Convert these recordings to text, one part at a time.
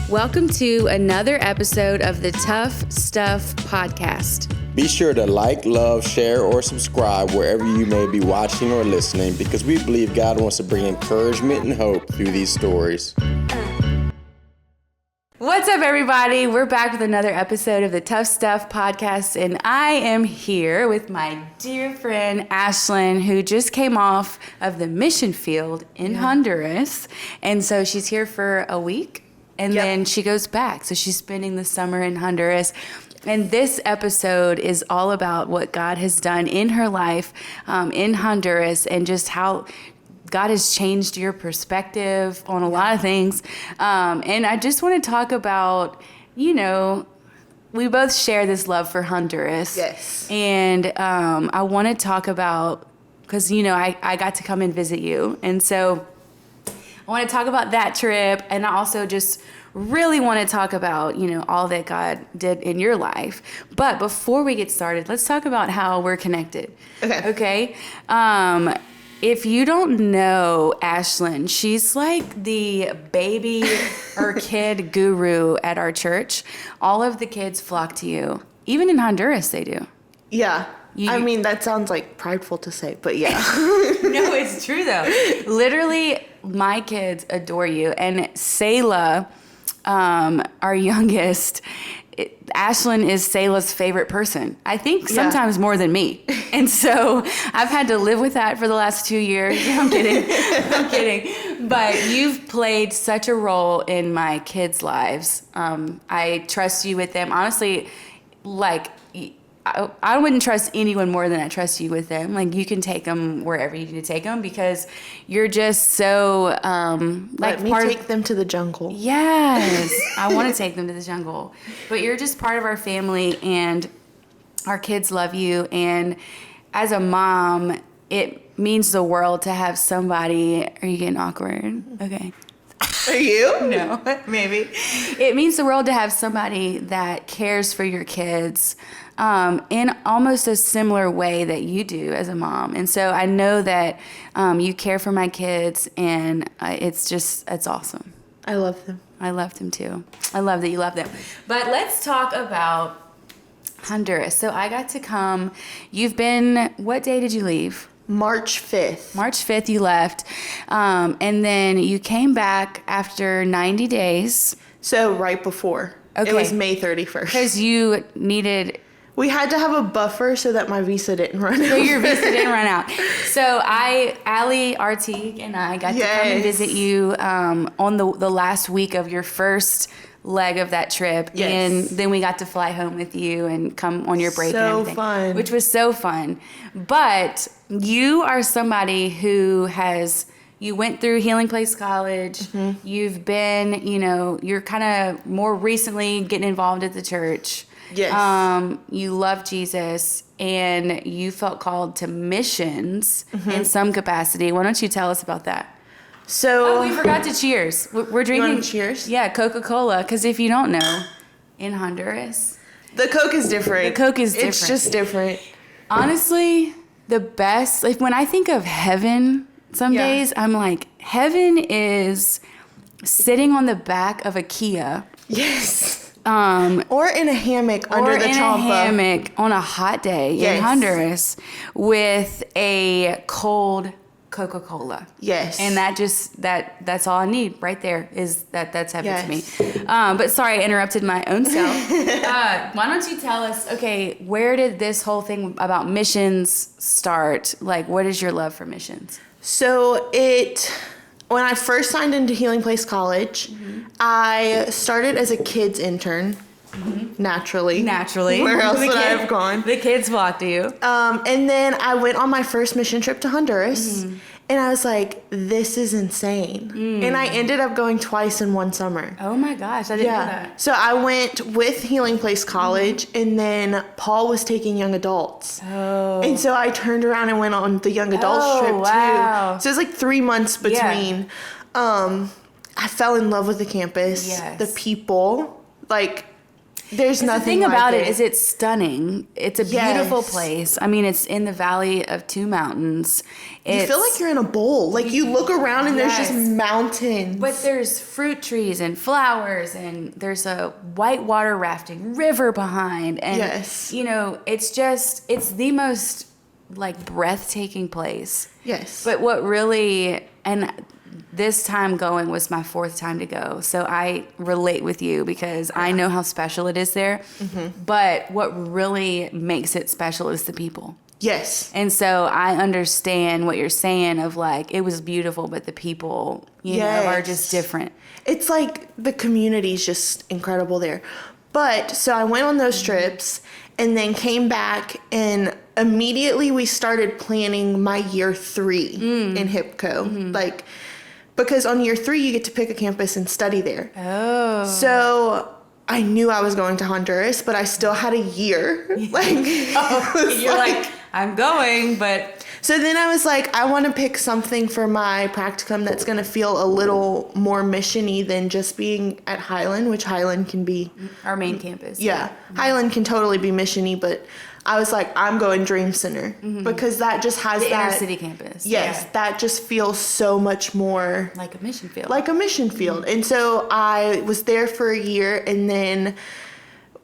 Welcome to another episode of the Tough Stuff Podcast. Be sure to like, love, share, or subscribe wherever you may be watching or listening, because we believe God wants to bring encouragement and hope through these stories. What's up, everybody? We're back with another episode of the Tough Stuff Podcast, and I am here with my dear friend Ashlynn, who just came off of the mission field in Honduras, and so she's here for a week, and then she goes back. So she's spending the summer in Honduras. And this episode is all about what God has done in her life in Honduras, and just how God has changed your perspective on a lot of things. And I just want to talk about, we both share this love for Honduras. Yes. And I want to talk about, because, I got to come and visit you. And so I want to talk about that trip. And I also just really want to talk about, all that God did in your life. But before we get started, let's talk about how we're connected. Okay? If you don't know Ashlynn, she's like the baby or kid guru at our church. All of the kids flock to you. Even in Honduras, they do. Yeah. That sounds like prideful to say, but yeah. No, it's true though. Literally, my kids adore you. And Selah, our youngest, Ashlynn is Selah's favorite person. I think sometimes more than me. And so I've had to live with that for the last 2 years. I'm kidding. But you've played such a role in my kids' lives. I trust you with them. Honestly, I wouldn't trust anyone more than I trust you with them. Like, you can take them wherever you need to take them, because you're just so Let me take them to the jungle. Yes, I want to take them to the jungle. But you're just part of our family, and our kids love you. And as a mom, it means the world to have somebody. Are you getting awkward? Okay. Are you? No, maybe. It means the world to have somebody that cares for your kids in almost a similar way that you do as a mom. And so I know that you care for my kids, and it's awesome. I love them. I love them too. I love that you love them. But let's talk about Honduras. So I got to come. What day did you leave? March 5th. March 5th you left. And then you came back after 90 days. So right before. Okay. It was May 31st. Because you needed... We had to have a buffer so that my visa didn't run out. So your visa didn't run out. So Allie Artigue and I got to come and visit you on the last week of your first leg of that trip. Yes. And then we got to fly home with you and come on your break and everything. So fun. Which was so fun. But you are somebody who you went through Healing Place College. Mm-hmm. You've been, you're kind of more recently getting involved at the church. Yes. You love Jesus, and you felt called to missions in some capacity. Why don't you tell us about that? So we forgot to cheers. We're drinking. You want to cheers? Yeah, Coca-Cola. Because if you don't know, in Honduras, the Coke is different. It's just different. Honestly, the best. Like, when I think of heaven, some days I'm like, heaven is sitting on the back of a Kia. Yes. Or in a hammock under the champa. Or in a hammock on a hot day in Honduras with a cold Coca-Cola. Yes. And that's all I need right there, is that's heaven to me. But sorry, I interrupted my own self. Why don't you tell us, okay, where did this whole thing about missions start? Like, what is your love for missions? So when I first signed into Healing Place College, I started as a kids intern, naturally. Where else would I have gone? The kids flocked to you. And then I went on my first mission trip to Honduras, and I was like, this is insane. And I ended up going twice in one summer. Oh my gosh, I didn't know that. So I went with Healing Place College, and then Paul was taking young adults. Oh. And so I turned around and went on the young adults trip too. So it was like 3 months between. I fell in love with the campus, the people. Like, There's nothing. The thing like about it is it's stunning. It's a beautiful Yes. place. I mean, it's in the valley of two mountains. You feel like you're in a bowl. Like you look around and there's just mountains. But there's fruit trees and flowers, and there's a whitewater rafting river behind. And, you know, it's the most like breathtaking place. Yes. But what really, and this time going was my fourth time to go. So I relate with you because I know how special it is there. Mm-hmm. But what really makes it special is the people. Yes. And so I understand what you're saying of like, it was beautiful, but the people, you know, are just different. It's like the community's just incredible there. But so I went on those trips and then came back, and immediately we started planning my year 3 in HIPCO. Mm-hmm. Like, because on year 3 you get to pick a campus and study there. Oh. So I knew I was going to Honduras, but I still had a year. Like, you're like, I'm going, but. So then I was like, I want to pick something for my practicum that's going to feel a little more mission-y than just being at Highland, which Highland can be. Our main campus. Yeah. Highland can totally be mission-y, but I was like, I'm going Dream Center because that just has the that. inner city campus. Yes. That just feels so much more. Like a mission field. Like a mission field. And so I was there for a year, and then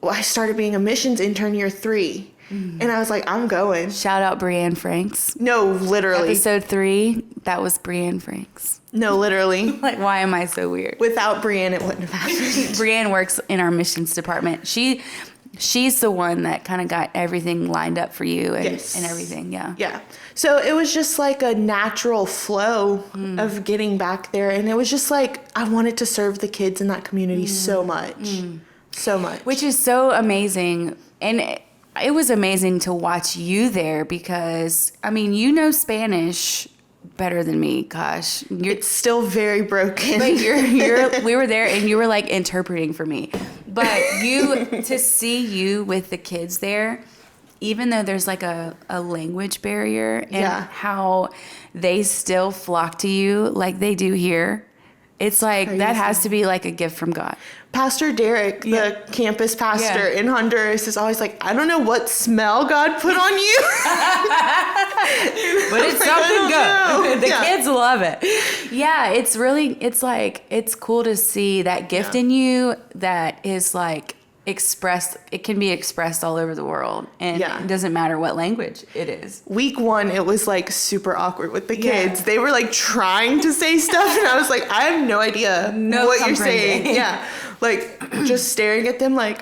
I started being a missions intern year 3. And I was like, I'm going. Shout out Brianne Franks. No, literally. Episode 3, that was Brianne Franks. No, literally. Like, why am I so weird? Without Brianne, it wouldn't have happened. Brianne works in our missions department. She's the one that kind of got everything lined up for you and everything. Yeah. Yeah. So it was just like a natural flow of getting back there. And it was just like, I wanted to serve the kids in that community so much. So much. Which is so amazing. And it was amazing to watch you there because, I mean, you know Spanish better than me. Gosh, it's still very broken. But we were there and you were like interpreting for me. But to see you with the kids there, even though there's like a language barrier and how they still flock to you like they do here, it's like that has to be like a gift from God. Pastor Derek, the campus pastor in Honduras, is always like, I don't know what smell God put on you. But it's something good. The kids love it. Yeah, it's cool to see that gift in you that is like expressed. It can be expressed all over the world. And it doesn't matter what language it is. Week 1, it was like super awkward with the kids. They were like trying to say stuff. And I was like, I have no idea what you're saying. Yeah. Like just staring at them like,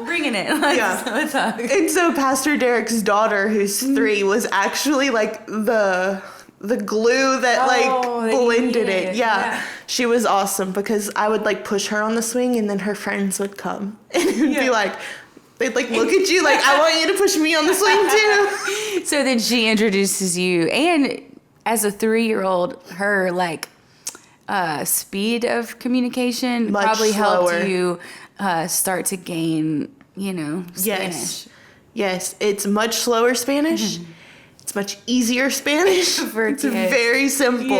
bringing it. Let's talk. And so Pastor Derek's daughter, who's 3, was actually like the glue that blended it. Yeah. She was awesome because I would like push her on the swing and then her friends would come and it would be like, they'd like look at you like, I want you to push me on the swing too. So then she introduces you, and as a 3-year-old, her like speed of communication much probably slower. helped you start to gain, Spanish. Yes, it's much slower Spanish. It's much easier Spanish. It's very simple.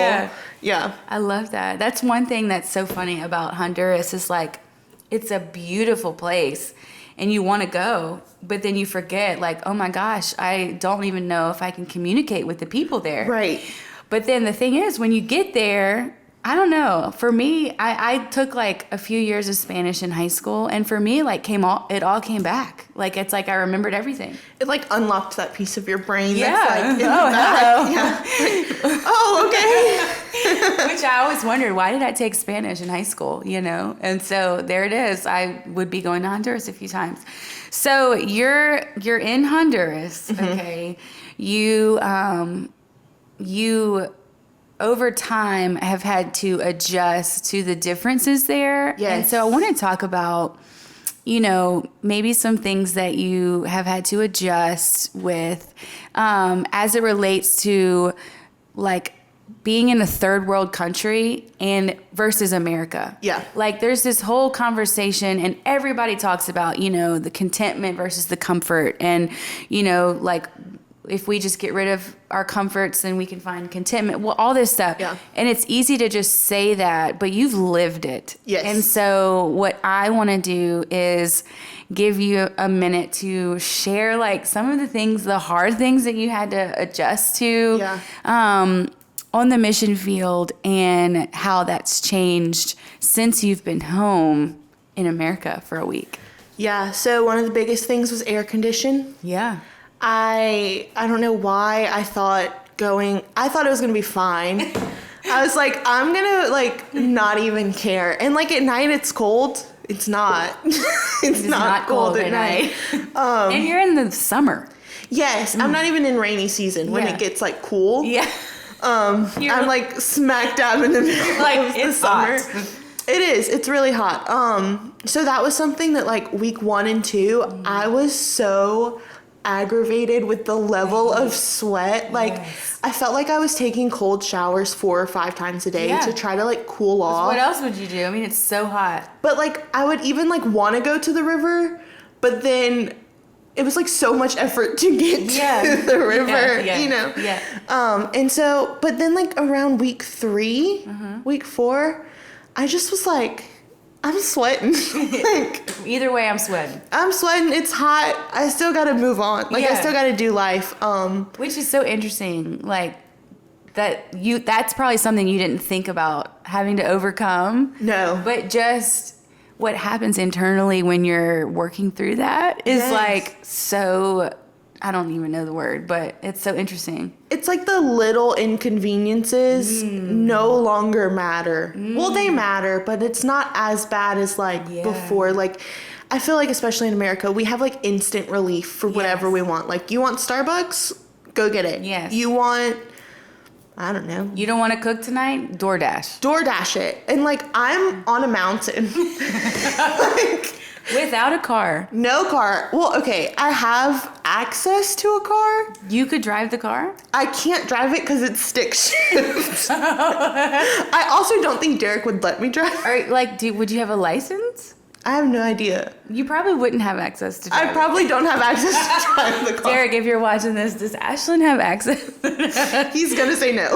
Yeah. I love that. That's one thing that's so funny about Honduras is like, it's a beautiful place and you want to go, but then you forget like, oh my gosh, I don't even know if I can communicate with the people there. Right. But then the thing is, when you get there, I don't know. For me, I took like a few years of Spanish in high school, and for me, like it all came back. Like it's like I remembered everything. It like unlocked that piece of your brain. Yeah. That's like in the back. Yeah. Oh, okay. Which I always wondered, why did I take Spanish in high school? And so there it is. I would be going to Honduras a few times. So you're in Honduras, okay? You over time have had to adjust to the differences there. Yes. And so I want to talk about, maybe some things that you have had to adjust with as it relates to like being in a third world country and versus America. Yeah. Like there's this whole conversation and everybody talks about, the contentment versus the comfort and, like if we just get rid of our comforts, then we can find contentment. Well, all this stuff. Yeah. And it's easy to just say that, but you've lived it. Yes. And so what I want to do is give you a minute to share like some of the things, the hard things that you had to adjust to on the mission field and how that's changed since you've been home in America for a week. Yeah, so one of the biggest things was air condition. Yeah. I don't know why I thought it was gonna be fine. I was like, I'm gonna like not even care. And like at night it's cold. It's not. it's not cold at night. And you're in the summer. Yes, I'm not even in rainy season when it gets like cool. Yeah. I'm like smack dab in the middle of the summer. Hot. It is. It's really hot. So that was something that like week 1 and 2, I was so aggravated with the level of sweat. Like I felt like I was taking cold showers 4 or 5 times a day to try to like cool off. What else would you do? I mean, it's so hot. But like I would even like want to go to the river, but then it was like so much effort to get to the river, you know? Yeah. And so, but then like around week 3, week 4, I just was like, I'm sweating. Like, either way, I'm sweating. I'm sweating. It's hot. I still got to move on. Like I still got to do life. Which is so interesting. Like that's probably something you didn't think about having to overcome. No. But just what happens internally when you're working through that is like so, I don't even know the word, but it's so interesting. It's like the little inconveniences no longer matter. Well, they matter, but it's not as bad as like before. Like I feel like especially in America, we have like instant relief for whatever we want. Like you want Starbucks, go get it. Yes. You want, I don't know. You don't want to cook tonight? DoorDash it. And like I'm on a mountain. Like, without a car. no car. Well, okay, I have access to a car. You could drive the car? I can't drive it because it's stick shift. I also don't think Derek would let me drive. Or like, would you have a license? I have no idea. You probably wouldn't have access to drive. I probably don't have access to drive the car. Derek, if you're watching this, does Ashlynn have access? He's gonna say no.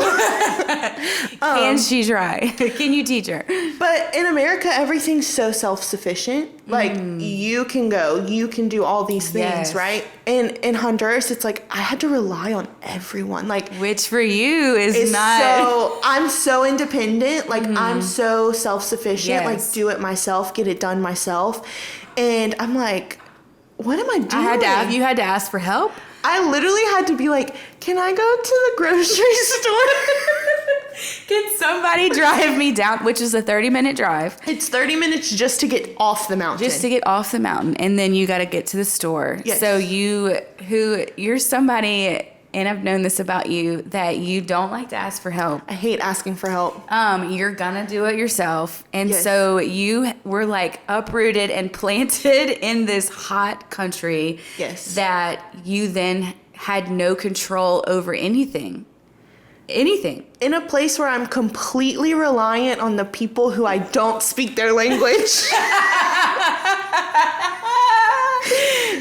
Can she try? Can you teach her? But in America, everything's so self-sufficient. Like you can go, you can do all these things, right? And in Honduras, it's like I had to rely on everyone. Like which for you is not. So I'm so independent. Like I'm so self-sufficient. Like do it myself, get it done myself. And I'm like, what am I doing? You had to ask for help? I literally had to be like, can I go to the grocery store? Can somebody drive me down? Which is a 30-minute drive. It's 30 minutes just to get off the mountain. Just to get off the mountain. And then you got to get to the store. Yes. So you're somebody, and I've known this about you, that you don't like to ask for help. I hate asking for help. You're gonna do it yourself. And so you were like uprooted and planted in this hot country that you then had no control over anything. In a place where I'm completely reliant on the people who I don't speak their language.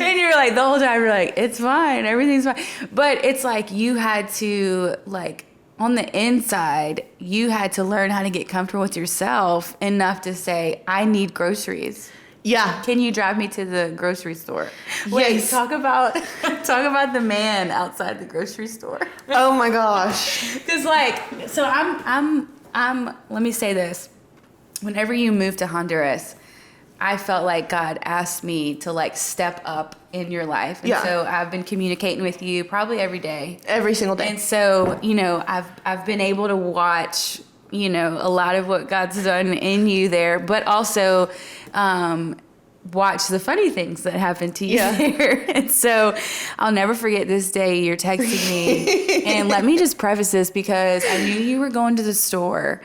And you're like, the whole time you're like, it's fine, everything's fine. But it's like you had to, like, on the inside, you had to learn how to get comfortable with yourself enough to say, I need groceries. Yeah. Can you drive me to the grocery store? Yes. Talk about the man outside the grocery store. Oh my gosh. Because like, so I'm let me say this. Whenever you moved to Honduras, I felt like God asked me to like step up in your life. And so I've been communicating with you probably every day. Every single day. And so, I've been able to watch, a lot of what God's done in you there, but also watch the funny things that happen to you there. And so I'll never forget this day you're texting me. And let me just preface this because I knew you were going to the store,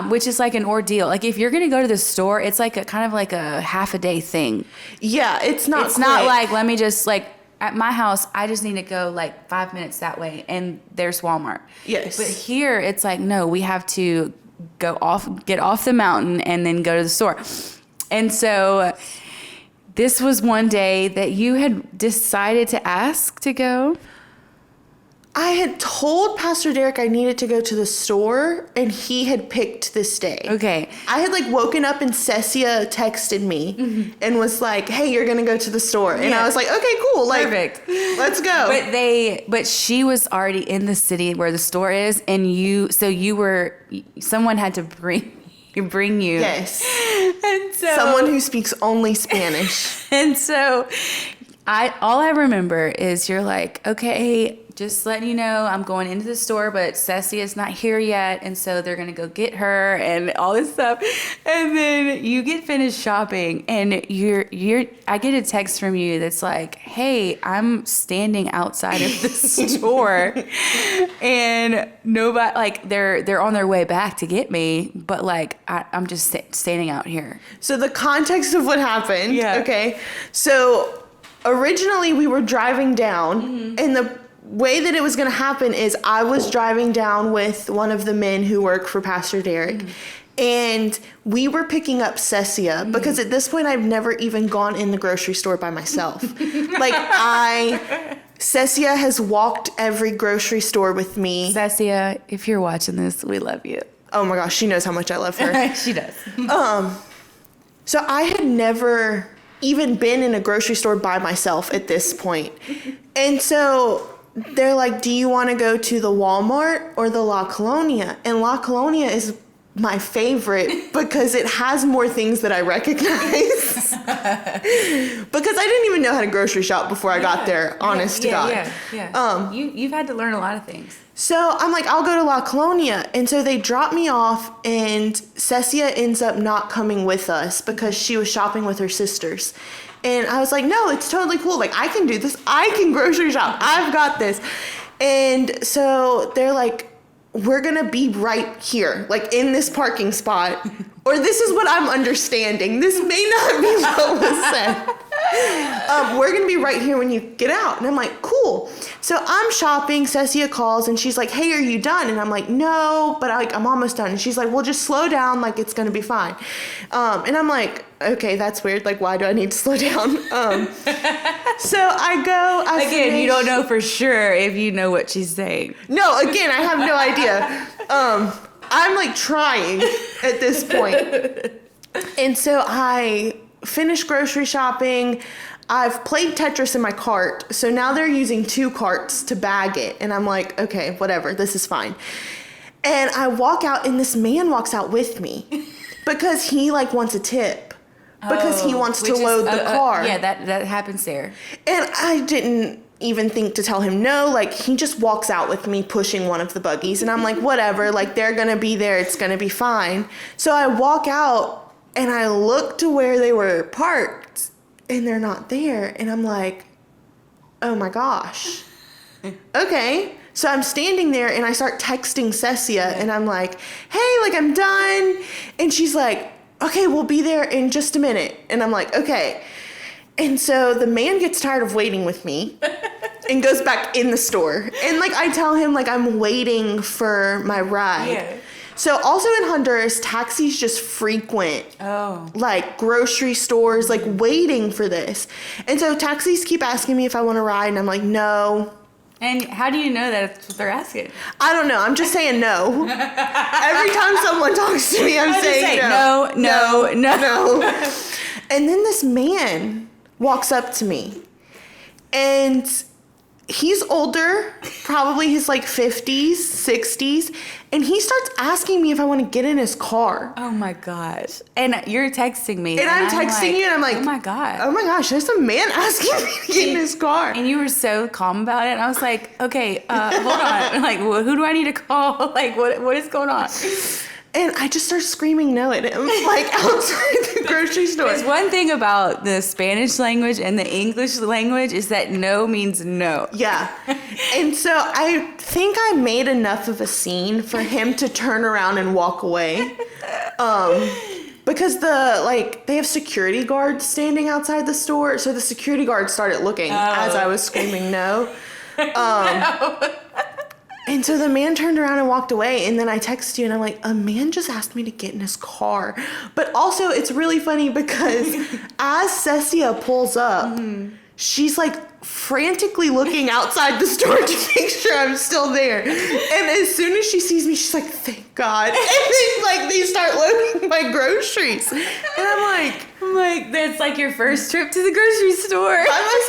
which is like an ordeal. Like if you're going to go to the store, it's like a kind of like a half a day thing. Yeah, it's not like, let me just like, at my house, I just need to go like 5 minutes that way and there's Walmart. Yes. But here it's like, no, we have to get off the mountain and then go to the store. And so this was one day that you had decided to ask to go. I had told Pastor Derek I needed to go to the store, and he had picked this day. Okay. I had like woken up and Cecia texted me and was like, "Hey, you're gonna go to the store," and I was like, "Okay, cool, like, Perfect. let's go." But she was already in the city where the store is, and someone had to bring you. Yes. And so Someone who speaks only Spanish. And so all I remember is you're like, okay, just letting you know I'm going into the store, but Cecia's not here yet, and so they're gonna go get her and all this stuff. And then you get finished shopping, and I get a text from you that's like, hey, I'm standing outside of the store, and nobody, like, they're on their way back to get me, but like I'm just standing out here. So the context of what happened. Yeah. Okay. So originally we were driving down, and the way that it was going to happen is I was driving down with one of the men who work for Pastor Derek, and we were picking up Cecia because at this point I've never even gone in the grocery store by myself. Cecia has walked every grocery store with me. Cecia, if you're watching this, we love you. Oh my gosh, she knows how much I love her. She does. So I had never even been in a grocery store by myself at this point. And so they're like, do you want to go to the Walmart or the La Colonia? And La Colonia is my favorite because it has more things that I recognize. Because I didn't even know how to grocery shop before I got there, honest to God. Yeah. You've had to learn a lot of things. So I'm like, I'll go to La Colonia. And so they drop me off, and Cecia ends up not coming with us because she was shopping with her sisters. And I was like, no, it's totally cool. Like, I can do this. I can grocery shop. I've got this. And so they're like, we're going to be right here, like in this parking spot. Or this is what I'm understanding. This may not be what was said. We're going to be right here when you get out. And I'm like, cool. So I'm shopping. Cecia calls and she's like, hey, are you done? And I'm like, no, but I'm almost done. And she's like, well, just slow down. Like, it's going to be fine. And I'm like, okay, that's weird. Like, why do I need to slow down? So I go. Again, you don't know for sure if you know what she's saying. No, again, I have no idea. I'm like trying at this point. And so I finished grocery shopping. I've played Tetris in my cart. So now they're using 2 carts to bag it. And I'm like, okay, whatever, this is fine. And I walk out, and this man walks out with me because he like wants a tip. Because he wants to load the car. Yeah, that happens there. And I didn't even think to tell him no. Like, he just walks out with me pushing one of the buggies. And I'm like, whatever. Like, they're going to be there. It's going to be fine. So I walk out, and I look to where they were parked, and they're not there. And I'm like, oh, my gosh. Okay. So I'm standing there, and I start texting Cecia, and I'm like, hey, like, I'm done. And she's like, okay, we'll be there in just a minute. And I'm like, okay. And so the man gets tired of waiting with me and goes back in the store. And like, I tell him like I'm waiting for my ride. Yeah. So also in Honduras, taxis just frequent like grocery stores, like waiting for this. And so taxis keep asking me if I want to ride, and I'm like, no. And how do you know that's what they're asking? I don't know. I'm just saying no. Every time someone talks to me, I'm saying no. And then this man walks up to me, and he's older, probably his like 50s, 60s, and he starts asking me if I want to get in his car. Oh my gosh. And you're texting me. And I'm texting you, and I'm like, oh my God. Oh my gosh, there's a man asking me to get in his car. And you were so calm about it. And I was like, okay, hold on. Like, who do I need to call? Like, what is going on? And I just start screaming no at him, like outside the grocery store. There's one thing about the Spanish language and the English language is that no means no. Yeah. And so I think I made enough of a scene for him to turn around and walk away. Because they have security guards standing outside the store. So the security guards started looking as I was screaming no. And so the man turned around and walked away, and then I text you, and I'm like, a man just asked me to get in his car. But also, it's really funny because as Cecia pulls up, she's like frantically looking outside the store to make sure I'm still there. And as soon as she sees me, she's like, thank God. And then like they start loading my groceries. And I'm like, that's like your first trip to the grocery store. By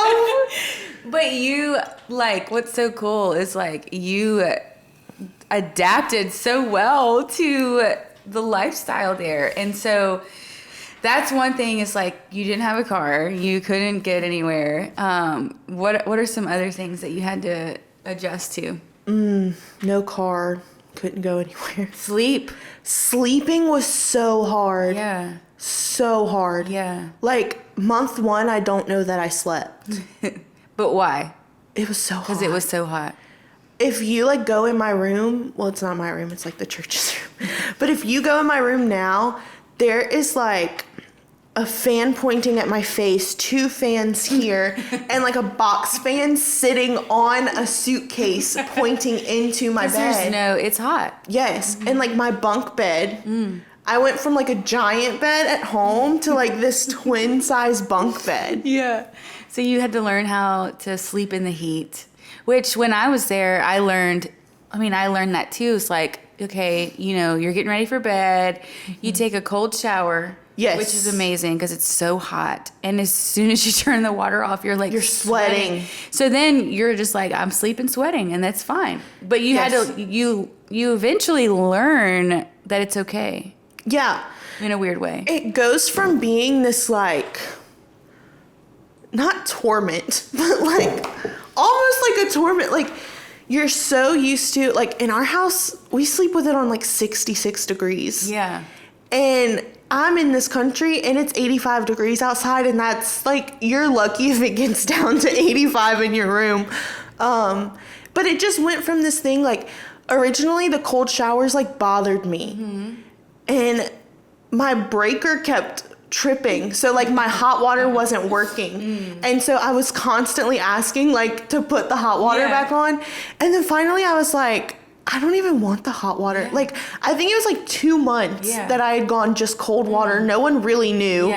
myself. But you, like, what's so cool is like you adapted so well to the lifestyle there. And so that's one thing, is like you didn't have a car, you couldn't get anywhere. What are some other things that you had to adjust to? No car, couldn't go anywhere. Sleeping was so hard. Yeah. So hard. Yeah. Like month 1, I don't know that I slept. But why? It was so hot. Because it was so hot. If you like go in my room, well, it's not my room, it's like the church's room. But if you go in my room now, there is like a fan pointing at my face, 2 fans here, and like a box fan sitting on a suitcase pointing into my bed. It's hot. Yes. And like my bunk bed, I went from like a giant bed at home to like this twin size bunk bed. Yeah. So you had to learn how to sleep in the heat, which when I was there, I learned that too. It's like, okay, you're getting ready for bed. You take a cold shower. Yes. Which is amazing because it's so hot. And as soon as you turn the water off, you're like, you're sweating. So then you're just like, I'm sleeping sweating, and that's fine. But you had to, you eventually learn that it's okay. Yeah. In a weird way. It goes from being this like, not torment, but like almost like a torment. Like you're so used to, like in our house, we sleep with it on like 66 degrees. Yeah. And I'm in this country and it's 85 degrees outside, and that's like, you're lucky if it gets down to 85 in your room. But it just went from this thing, like originally the cold showers like bothered me. Mm-hmm. And my breaker kept tripping, so like my hot water wasn't working. And so I was constantly asking like to put the hot water back on, and then finally I was like, I don't even want the hot water. Like I think it was like 2 months that I had gone just cold water. No one really knew,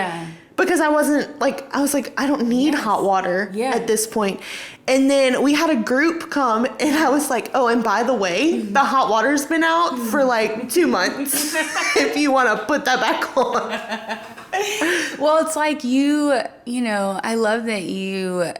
because I was like, I don't need hot water at this point. And then we had a group come, and I was like, oh, and by the way, the hot water's been out for like 2 months if you want to put that back on. Well, it's like I love that you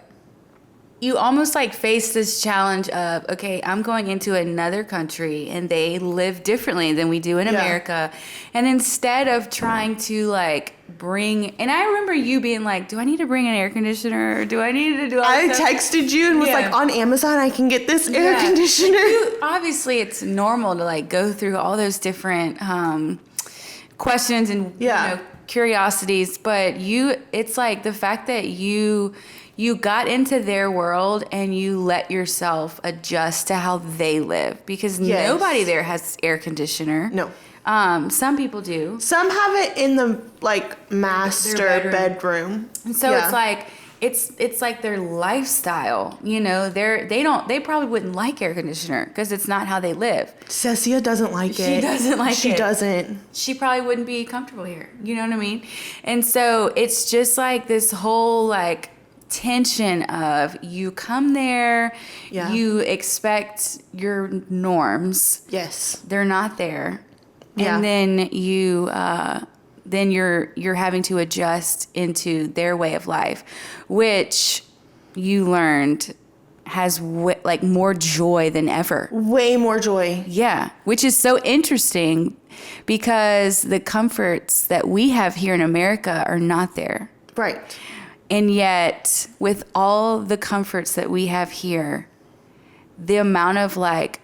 almost like face this challenge of, okay, I'm going into another country and they live differently than we do in America. And instead of trying to like and I remember you being like, do I need to bring an air conditioner? Or do I need to do all I this stuff? texted you and was like, on Amazon, I can get this air conditioner. Obviously, it's normal to like go through all those different questions and curiosities, but it's like the fact that you got into their world and you let yourself adjust to how they live, because nobody there has air conditioner. No. Some people do. Some have it in the like master bedroom. And so it's like it's like their lifestyle. They probably wouldn't like air conditioner because it's not how they live. Cecia doesn't like it. She doesn't like it. She doesn't. She probably wouldn't be comfortable here. You know what I mean? And so it's just like this whole like tension of you come there, you expect your norms. Yes. They're not there. Yeah. And then you're having to adjust into their way of life, which you learned has more joy than ever. Way more joy. Yeah, which is so interesting because the comforts that we have here in America are not there. Right. And yet, with all the comforts that we have here, the amount of like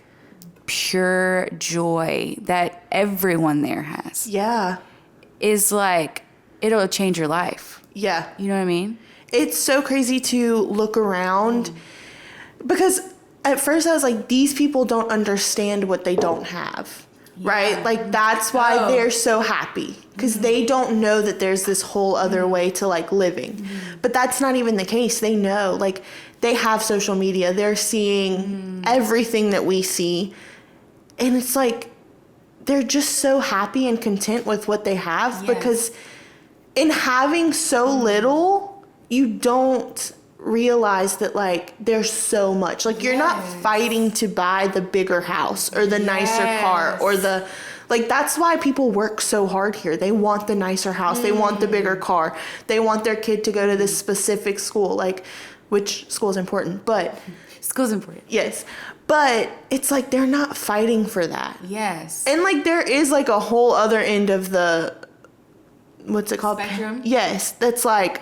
pure joy that everyone there has is like, it'll change your life. Yeah. You know what I mean? It's so crazy to look around because at first I was like, these people don't understand what they don't have. Right? Like that's why they're so happy, because they don't know that there's this whole other way to like living. But that's not even the case. They know, like they have social media. They're seeing everything that we see. And it's like, they're just so happy and content with what they have because in having so little, you don't realize that like there's so much. Like you're not fighting to buy the bigger house or the nicer car or the like that's why people work so hard here. They want the nicer house. They want the bigger car. They want their kid to go to this specific school, like which school is important, but school's important. Yes. But it's like they're not fighting for that. Yes. And like there is like a whole other end of the what's it called? Spectrum? Yes. That's like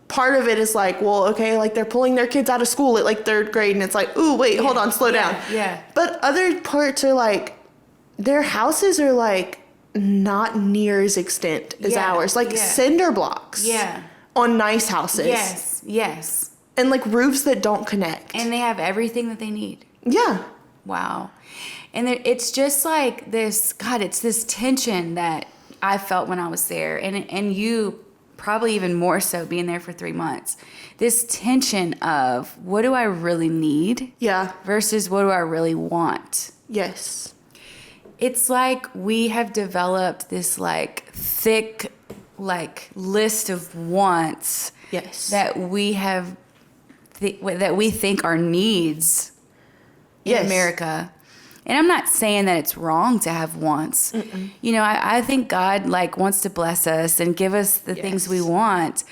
part of it is like, well, okay, like they're pulling their kids out of school at like 3rd grade and it's like, ooh, wait, hold on, slow down. Yeah. But other parts are like their houses are like not near as extent as ours. Like cinder blocks. Yeah. On nice houses. Yes. Yes. And like roofs that don't connect. And they have everything that they need. Yeah. Wow. And it's just like this, God, it's this tension that I felt when I was there. And you probably even more so being there for 3 months. This tension of what do I really need? Yeah. Versus what do I really want? Yes. It's like we have developed this like thick like list of wants. Yes. That we have that we think are needs in America. And I'm not saying that it's wrong to have wants. Mm-mm. You know, I think God like wants to bless us and give us the things we want.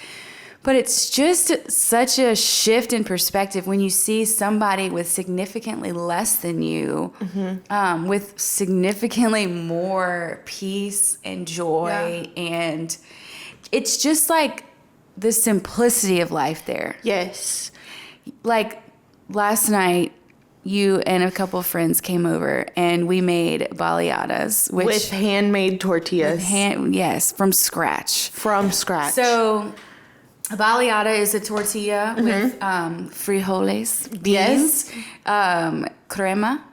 But it's just such a shift in perspective when you see somebody with significantly less than you, with significantly more peace and joy. And it's just like the simplicity of life there. Yes. Like last night, you and a couple of friends came over and we made baleadas with handmade tortillas. From scratch. From scratch. So a baleada is a tortilla with frijoles, beans, crema,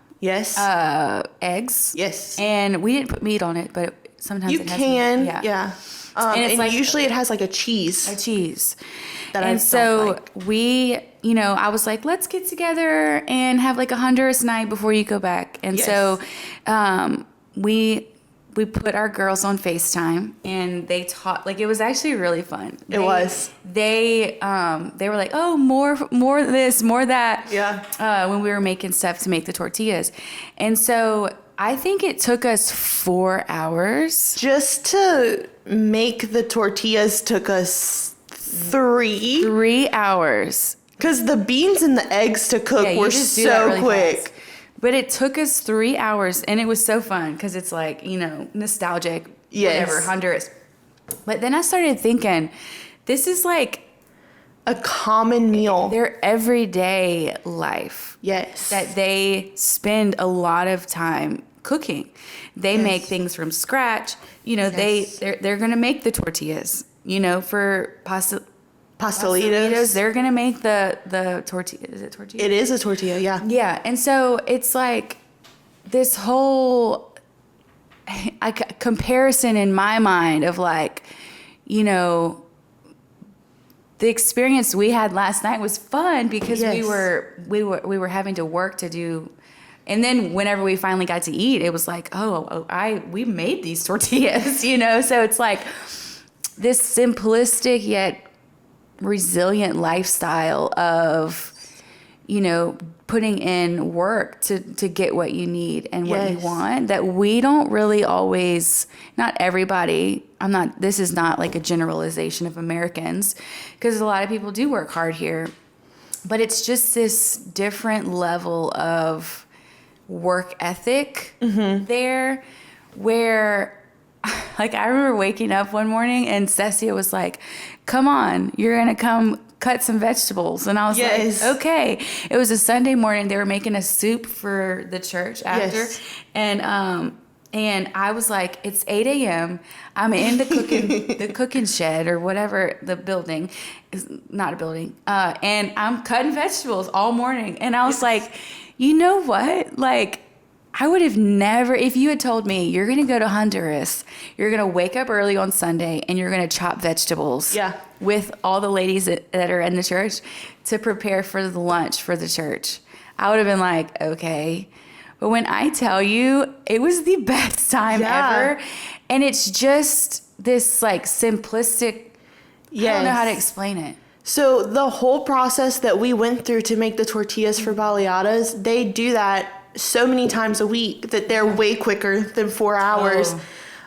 eggs. Yes. And we didn't put meat on it, but sometimes you it has can. meat. Yeah. And it's like usually it has like a cheese. So we, you know, I was like, let's get together and have like a Honduras night before you go back. And so we put our girls on FaceTime and they taught, like, it was actually really fun. They were like, oh, more this, more that. Yeah. When we were making stuff to make the tortillas. And so I think it took us 4 hours. Just to make the tortillas took us 3. 3 hours. Because the beans and the eggs to cook were so really quick. Fast. But it took us 3 hours, and it was so fun because it's like, you know, nostalgic, whatever, Honduras. But then I started thinking, this is like a common meal. Their everyday life. Yes. That they spend a lot of time cooking. They make things from scratch. You know, they're going to make the tortillas, you know, for pastelitos. They're going to make the tortilla. Is it tortilla? It is a tortilla, yeah. Yeah. And so it's like this whole comparison in my mind of like, you know, the experience we had last night was fun because we were having to work to do. And then whenever we finally got to eat, it was like, we made these tortillas, you know? So it's like this simplistic yet resilient lifestyle of, you know, putting in work to get what you need and what you want that we don't really always, not everybody, this is not like a generalization of Americans because a lot of people do work hard here, but it's just this different level of work ethic there where like I remember waking up one morning and Cecia was like, come on, you're going to come cut some vegetables. And I was like, okay. It was a Sunday morning. They were making a soup for the church after. And I was like, it's 8 a.m. I'm in the cooking shed or whatever, the building is not a building. And I'm cutting vegetables all morning. And I was like, you know what? Like, I would have never, if you had told me you're going to go to Honduras, you're going to wake up early on Sunday and you're going to chop vegetables with all the ladies that are in the church to prepare for the lunch for the church. I would have been like, okay. But when I tell you, it was the best time ever. And it's just this like simplistic, I don't know how to explain it. So the whole process that we went through to make the tortillas for baleadas, they do that so many times a week that they're way quicker than 4 hours.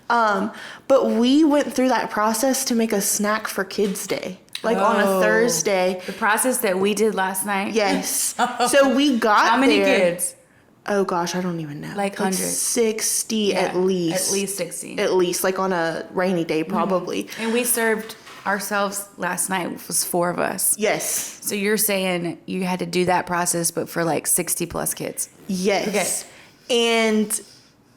But we went through that process to make a snack for Kids Day, like on a Thursday. The process that we did last night. Yes. So we got How many there. kids? Oh gosh, I don't even know. Like hundreds. 60 at least. At least 60. At least, like on a rainy day, probably. And we served ourselves last night. It was 4 of us. Yes. So you're saying you had to do that process, but for like 60 plus kids. Yes. Okay. And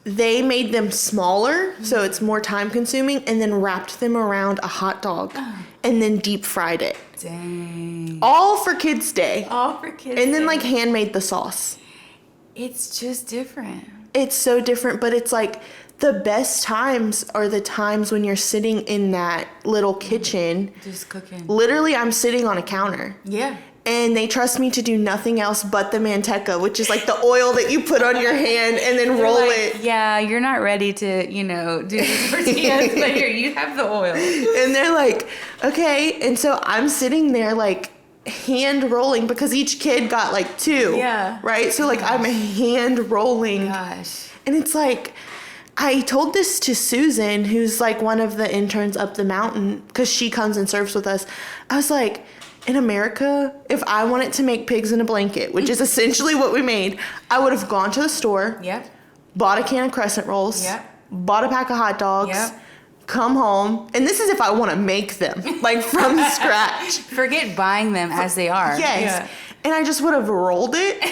they made them smaller, so it's more time consuming, and then wrapped them around a hot dog and then deep fried it. Dang. All for Kids Day. All for Kids And then Day. like handmade the sauce. It's just different. It's so different, but it's like the best times are the times when you're sitting in that little kitchen. Just cooking. Literally, I'm sitting on a counter. Yeah. And they trust me to do nothing else but the manteca, which is like the oil that you put on your hand and then roll it. Yeah, you're not ready to, do these tortillas, but here, you have the oil. And they're like, okay. And so I'm sitting there like hand rolling because each kid got like 2. Yeah. Right? So like I'm hand rolling. Gosh. And it's like, I told this to Susan, who's like one of the interns up the mountain, because she comes and serves with us. I was like, in America, if I wanted to make pigs in a blanket, which is essentially what we made, I would have gone to the store, Yep. bought a can of crescent rolls, Yep. bought a pack of hot dogs, Yep. come home, and this is if I want to make them, like from scratch. Forget buying them as they are. Yes. Yeah. And I just would have rolled it,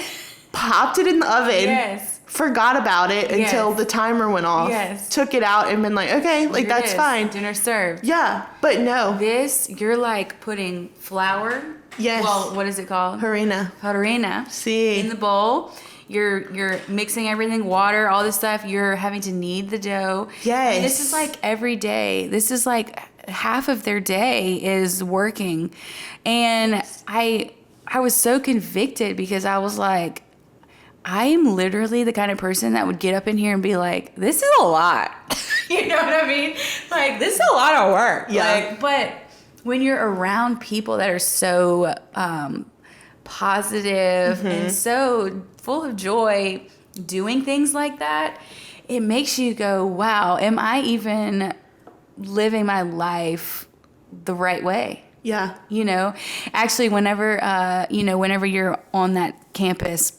popped it in the oven. Yes. Forgot about it until Yes. the timer went off. Yes. Took it out and been like, okay, like Here it that's is. fine. Dinner served. Yeah, but no. This, you're like putting flour. Yes. Well, what is it called? Harina. Farina. See. In the bowl. You're mixing everything, water, all this stuff. You're having to knead the dough. Yes. And this is like every day. This is like half of their day is working. And I was so convicted because I was like, I am literally the kind of person that would get up in here and be like, this is a lot. You know what I mean? Like, this is a lot of work. Yeah. Like, but when you're around people that are so positive and so full of joy doing things like that, it makes you go, wow, am I even living my life the right way? Yeah. Actually, whenever you're on that campus,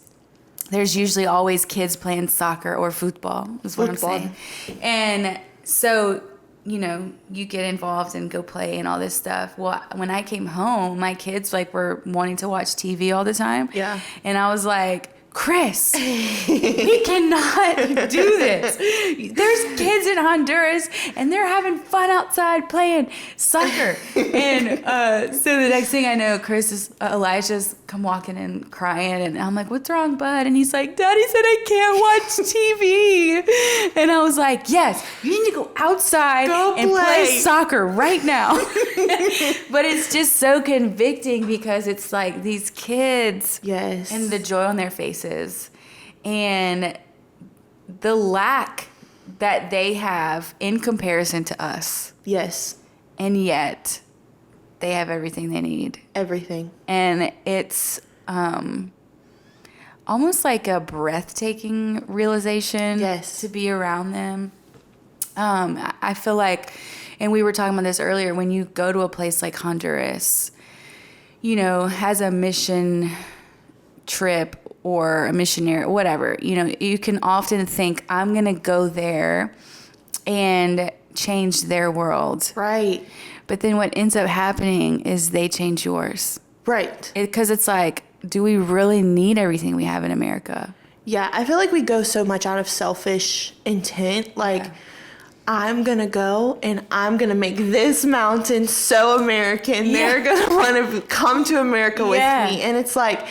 there's usually always kids playing soccer or football, is what Football. I'm saying. And so, you get involved and go play and all this stuff. Well, when I came home, my kids were wanting to watch TV all the time. Yeah. And I was like, Chris, we cannot do this. There's kids in Honduras and they're having fun outside playing soccer. And so the next thing I know, Elijah's come walking in crying, and I'm like, what's wrong, bud? And he's like, Daddy said I can't watch TV. And I was like, yes, you need to go outside and play soccer right now. But it's just so convicting because it's like these kids Yes. and the joy on their faces and the lack that they have in comparison to us. Yes. And yet they have everything they need. Everything. And it's almost like a breathtaking realization to be around them. I feel like, and we were talking about this earlier, when you go to a place like Honduras, as a mission trip or a missionary, whatever, you can often think, I'm going to go there and change their world. Right. But then what ends up happening is they change yours. Right. Because it's like, do we really need everything we have in America? Yeah, I feel like we go so much out of selfish intent. Like, I'm going to go and I'm going to make this mountain so American. They're going to want to come to America with me. And it's like,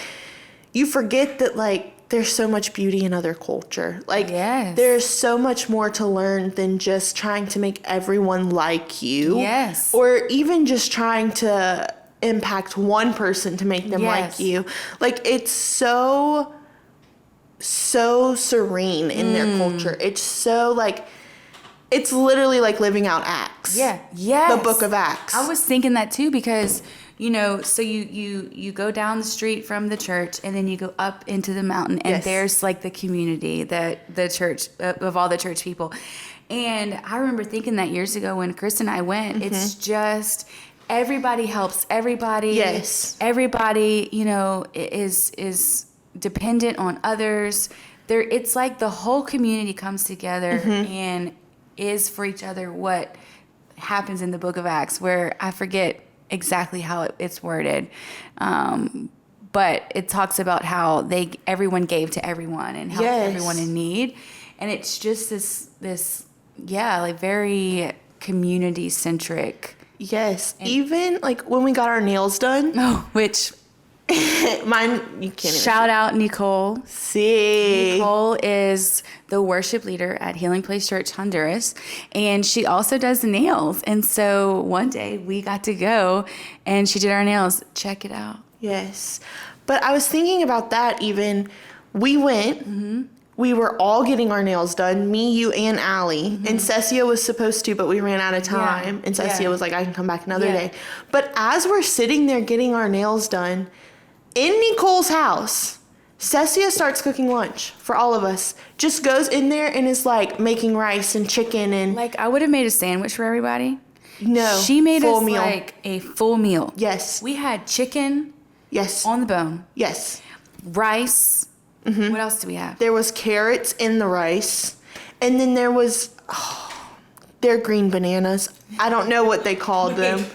you forget that, there's so much beauty in other culture. There's so much more to learn than just trying to make everyone like you. Yes. Or even just trying to impact one person to make them like you. It's so serene in their culture. It's so, it's literally like living out Acts. Yeah. Yes. The book of Acts. I was thinking that too because, you know, so you go down the street from the church and then you go up into the mountain and there's like the community that the church of all the church people. And I remember thinking that years ago when Chris and I went, it's just everybody helps everybody. Yes. Everybody, you know, is dependent on others. It's like the whole community comes together and is for each other. What happens in the book of Acts, where I forget exactly how it's worded, but it talks about how everyone gave to everyone and helped everyone in need, and it's just this like very community centric. Yes, even like when we got our nails done. Oh, which mine you can't even shout out Nicole. See, Nicole is the worship leader at Healing Place Church Honduras, and she also does nails. And so one day we got to go and she did our nails. Check it out. Yes, but I was thinking about that. Even we went, we were all getting our nails done, me, you, and Allie, and Cecia was supposed to, but we ran out of time, and Cecia was like, I can come back another day. But as we're sitting there getting our nails done in Nicole's house, Cecia starts cooking lunch for all of us. Just goes in there and is like making rice and chicken and like I would have made a sandwich for everybody. No, she made full us meal. like a full meal. Yes, we had chicken. Yes, on the bone. Yes, rice. What else do we have? There was carrots in the rice, and then there was they're green bananas. I don't know what they called them.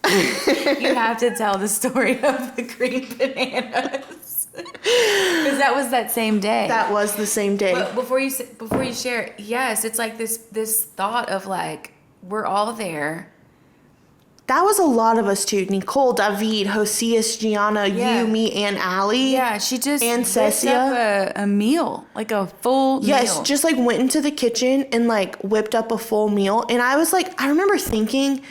You have to tell the story of the green bananas, because that was that same day. That was the same day. But before you share, yes, it's like this thought of like we're all there. That was a lot of us too. Nicole, David, Josias, Gianna, you, me, and Allie. Yeah, she just and whipped up a meal, like a full meal. Yes, just like went into the kitchen and like whipped up a full meal. And I was like, I remember thinking,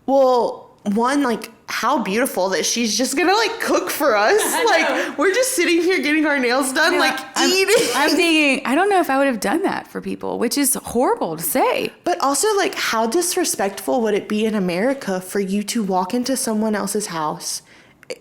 well, one, like how beautiful that she's just gonna like cook for us. Like we're just sitting here getting our nails done, eating. I'm thinking, I don't know if I would have done that for people, which is horrible to say. But also, like, how disrespectful would it be in America for you to walk into someone else's house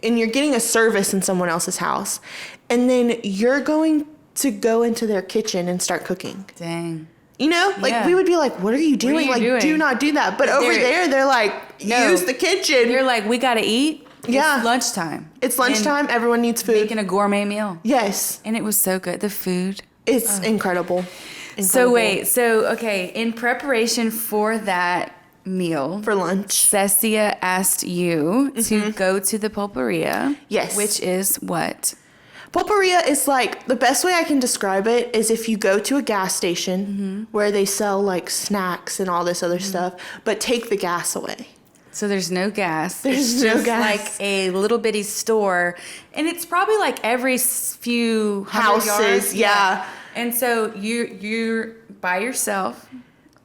and you're getting a service in someone else's house, and then you're going to go into their kitchen and start cooking? Dang. You know, like we would be like, what are you doing? Do not do that. But over there, they're like, use the kitchen. You're like, we got to eat. Yeah. It's lunchtime. It's lunchtime. And everyone needs food. Making a gourmet meal. Yes. And it was so good. The food. It's incredible. So okay, in preparation for that meal. For lunch. Cecia asked you to go to the pulperia. Yes. Which is what? Pulperia is like, the best way I can describe it is if you go to a gas station where they sell like snacks and all this other stuff, but take the gas away. So there's no gas. There's no gas. Like a little bitty store. And it's probably like every few houses. Yards. Yeah. And so you're by yourself.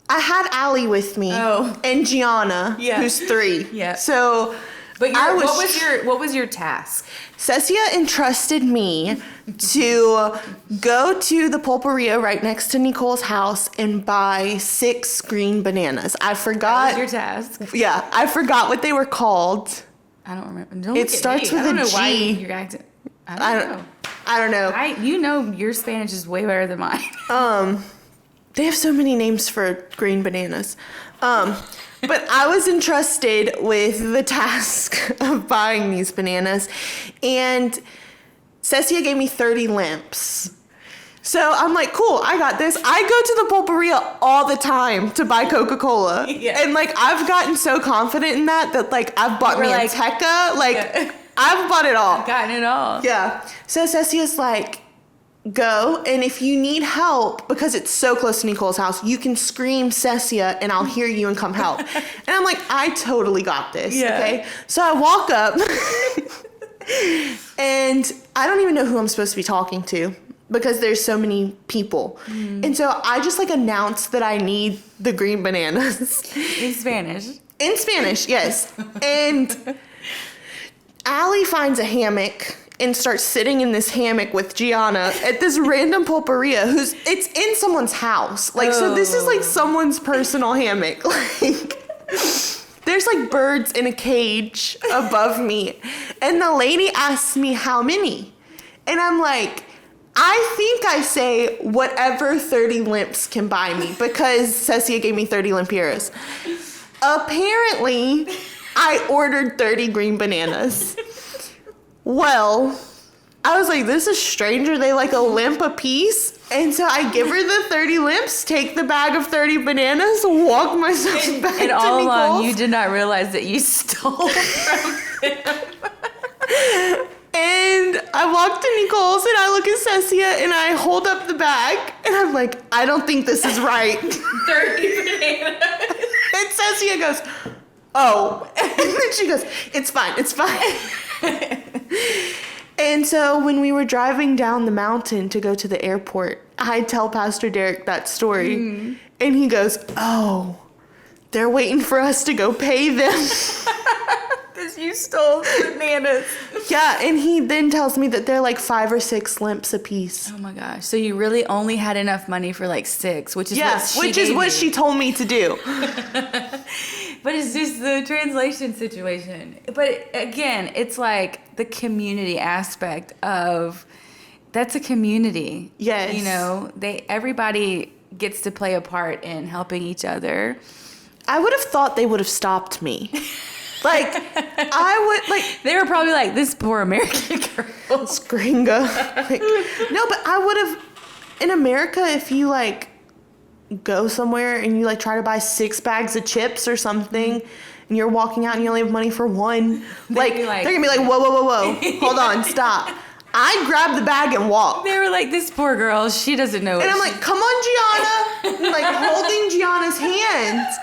I had Allie with me. Oh. And Gianna, who's 3. Yeah. So... But what was your task? Cecia entrusted me to go to the pulperia right next to Nicole's house and buy 6 green bananas. I forgot. That was your task. Yeah, I forgot what they were called. I don't remember. It starts with a G. Why you're acting. I don't know. You know your Spanish is way better than mine. They have so many names for green bananas. But I was entrusted with the task of buying these bananas, and Cecia gave me 30 lamps. So I'm like, cool, I got this. I go to the pulperia all the time to buy Coca-Cola. Yeah. And like, I've gotten so confident in that like I've bought me a Teca. Like, I've bought it all. I've gotten it all. Yeah. So Cecia's like, go, and if you need help, because it's so close to Nicole's house, you can scream Cecia and I'll hear you and come help. And I'm like, I totally got this. Yeah. Okay. So I walk up and I don't even know who I'm supposed to be talking to because there's so many people. And so I just like announced that I need the green bananas. In Spanish. In Spanish, yes. And Allie finds a hammock and starts sitting in this hammock with Gianna at this random pulperia it's in someone's house. Like, so this is like someone's personal hammock. Like, there's like birds in a cage above me. And the lady asks me how many. And I'm like, I think I say whatever 30 limps can buy me because Cecia gave me 30 lempiras. Apparently, I ordered 30 green bananas. Well, I was like, this is strange. Are they like a limp a piece? And so I give her the 30 limps, take the bag of 30 bananas, walk myself back to And all Nicole's. along, you did not realize that you stole from them. And I walk to Nicole's and I look at Cecia and I hold up the bag and I'm like, I don't think this is right. 30 bananas. And Cecia goes, oh. And then she goes, it's fine, it's fine. And so when we were driving down the mountain to go to the airport, I tell Pastor Derek that story. And he goes, oh, they're waiting for us to go pay them. Because you stole bananas. Yeah, and he then tells me that they're like 5 or 6 limps a piece. Oh my gosh. So you really only had enough money for like 6, which is what she told me to do. But it's just the translation situation. But again, it's like the community aspect of that's a community. Yes. You know, everybody gets to play a part in helping each other. I would have thought they would have stopped me. Like, They were probably like, this poor American girl. this gringa. Like, no, but I would have, in America, if you like go somewhere and you like try to buy 6 bags of chips or something and you're walking out and you only have money for 1, they're gonna be like, whoa, hold on, stop. I grabbed the bag and walked. They were like, this poor girl, she doesn't know. And I'm like, come on, Gianna. I'm like holding Gianna's hands.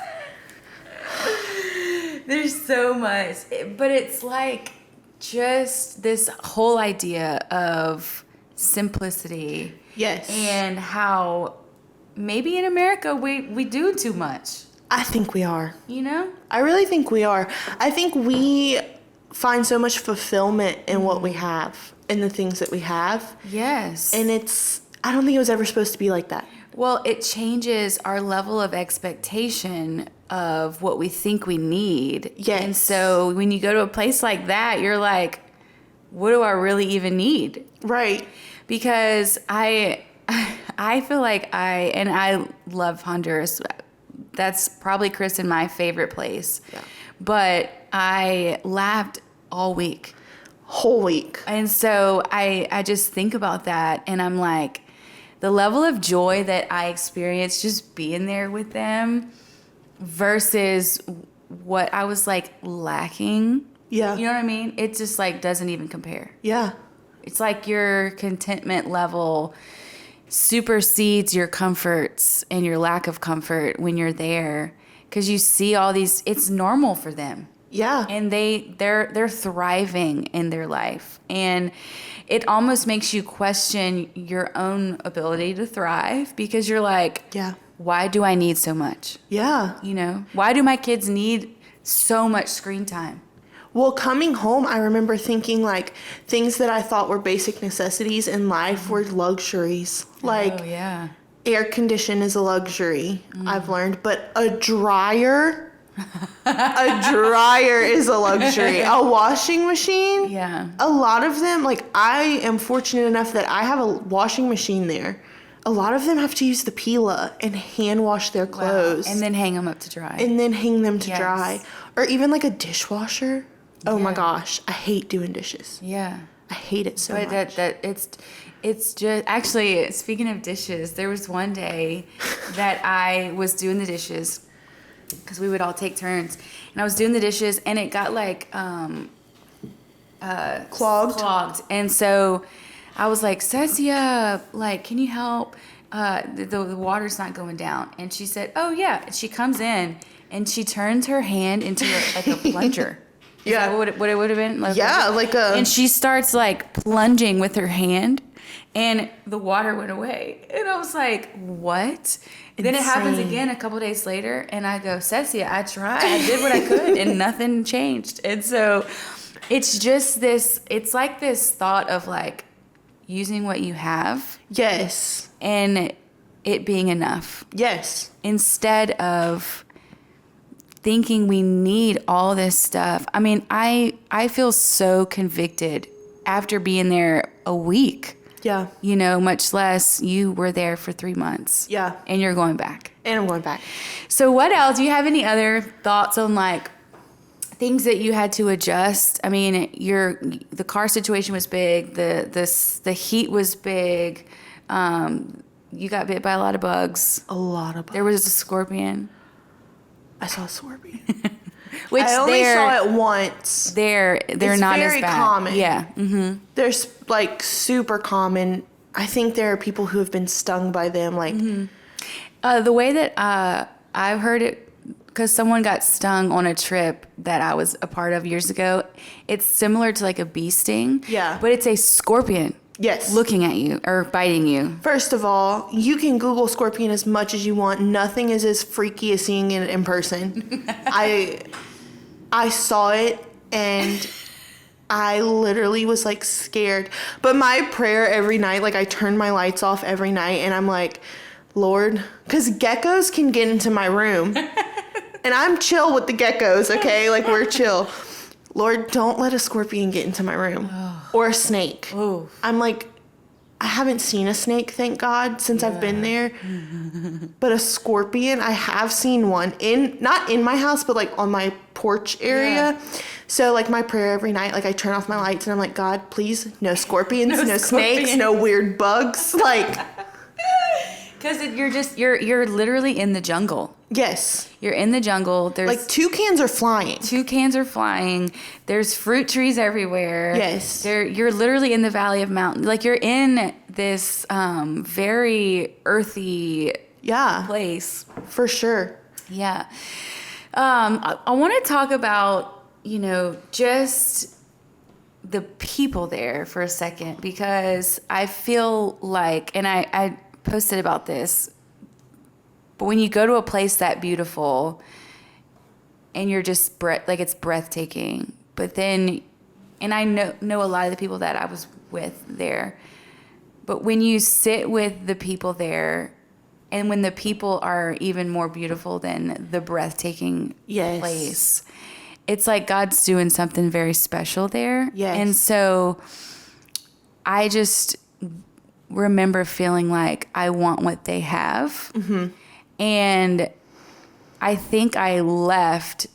There's so much, but it's like just this whole idea of simplicity. Yes. And how maybe in America we do too much. I think we are. You know? I really think we are. I think we find so much fulfillment in what we have, in the things that we have. Yes. And I don't think it was ever supposed to be like that. Well, it changes our level of expectation of what we think we need. Yes. And so when you go to a place like that, you're like, what do I really even need? Right. Because I feel like I love Honduras. That's probably, Kristen, my favorite place. Yeah. But I laughed all week. Whole week. And so I just think about that and I'm like, the level of joy that I experienced just being there with them versus what I was like lacking. Yeah. You know what I mean? It just like doesn't even compare. Yeah. It's like your contentment level supersedes your comforts and your lack of comfort when you're there because you see all these, it's normal for them. Yeah. And they're thriving in their life. And it almost makes you question your own ability to thrive because you're like, Yeah. why do I need so much? Yeah. You know, why do my kids need so much screen time? Well, coming home, I remember thinking like things that I thought were basic necessities in life were luxuries. Like Oh, yeah. air condition is a luxury, I've learned, but a dryer is a luxury. A washing machine. Yeah. A lot of them, like I am fortunate enough that I have a washing machine there. A lot of them have to use the Pila and hand wash their clothes. And then hang them up to dry. And then hang them to Yes. dry. Or even like a dishwasher. Oh my Yeah. gosh, I hate doing dishes. Yeah. I hate it so But much. it's just actually, speaking of dishes, there was one day that I was doing the dishes because we would all take turns, and I was doing the dishes and it got like clogged, and so I was like, Cecia, like, can you help? The water's not going down, and she said, oh yeah. And she comes in and she turns her hand into like a plunger. Is Yeah. that what it would have been? Like, Yeah, like a... And she starts like plunging with her hand, and the water went away. And I was like, what? Then it happens Insane. again a couple days later, and I go, Cecia, I tried. I did what I could, and nothing changed. And so it's just this, it's like this thought of like using what you have Yes. and it being enough Yes. instead of thinking we need all this stuff. I mean, I feel so convicted after being there a week. Yeah. You know, much less you were there for 3 months. Yeah. And you're going back. And I'm going back. So what else? Do you have any other thoughts on like things that you had to adjust? I mean, the car situation was big. The heat was big. You got bit by a lot of bugs. A lot of bugs. There was a scorpion. I saw a scorpion. Which I only saw it once. They're not as very bad. common. Yeah. Mm-hmm. They're like super common. I think there are people who have been stung by them. Like The way that I've heard it, because someone got stung on a trip that I was a part of years ago, it's similar to like a bee sting. Yeah. But it's a scorpion. Yes. Looking at you or biting you. First of all, you can Google scorpion as much as you want. Nothing is as freaky as seeing it in person. I saw it and I literally was like scared. But my prayer every night, like I turn my lights off every night and I'm like, Lord, because geckos can get into my room. And I'm chill with the geckos, okay? Like we're chill. Lord, don't let a scorpion get into my room. Or a snake. Oh. I'm like, I haven't seen a snake, thank God, since I've been there. But a scorpion, I have seen one not in my house, but like on my porch area. Yeah. So like my prayer every night, like I turn off my lights and I'm like, God, please, no scorpions, no snakes, no weird bugs. Like, because you're literally in the jungle. Yes. You're in the jungle. There's like toucans are flying. There's fruit trees everywhere. Yes. You're literally in the Valley of Mountains. Like you're in this very earthy place. For sure. Yeah. I want to talk about, just the people there for a second, because I feel like, and I posted about this, but when you go to a place that beautiful and you're just it's breathtaking, but then, and I know a lot of the people that I was with there, but when you sit with the people there and when the people are even more beautiful than the breathtaking place, it's like God's doing something very special there. Yes. And so I just remember feeling like I want what they have. Mm-hmm. And I think I left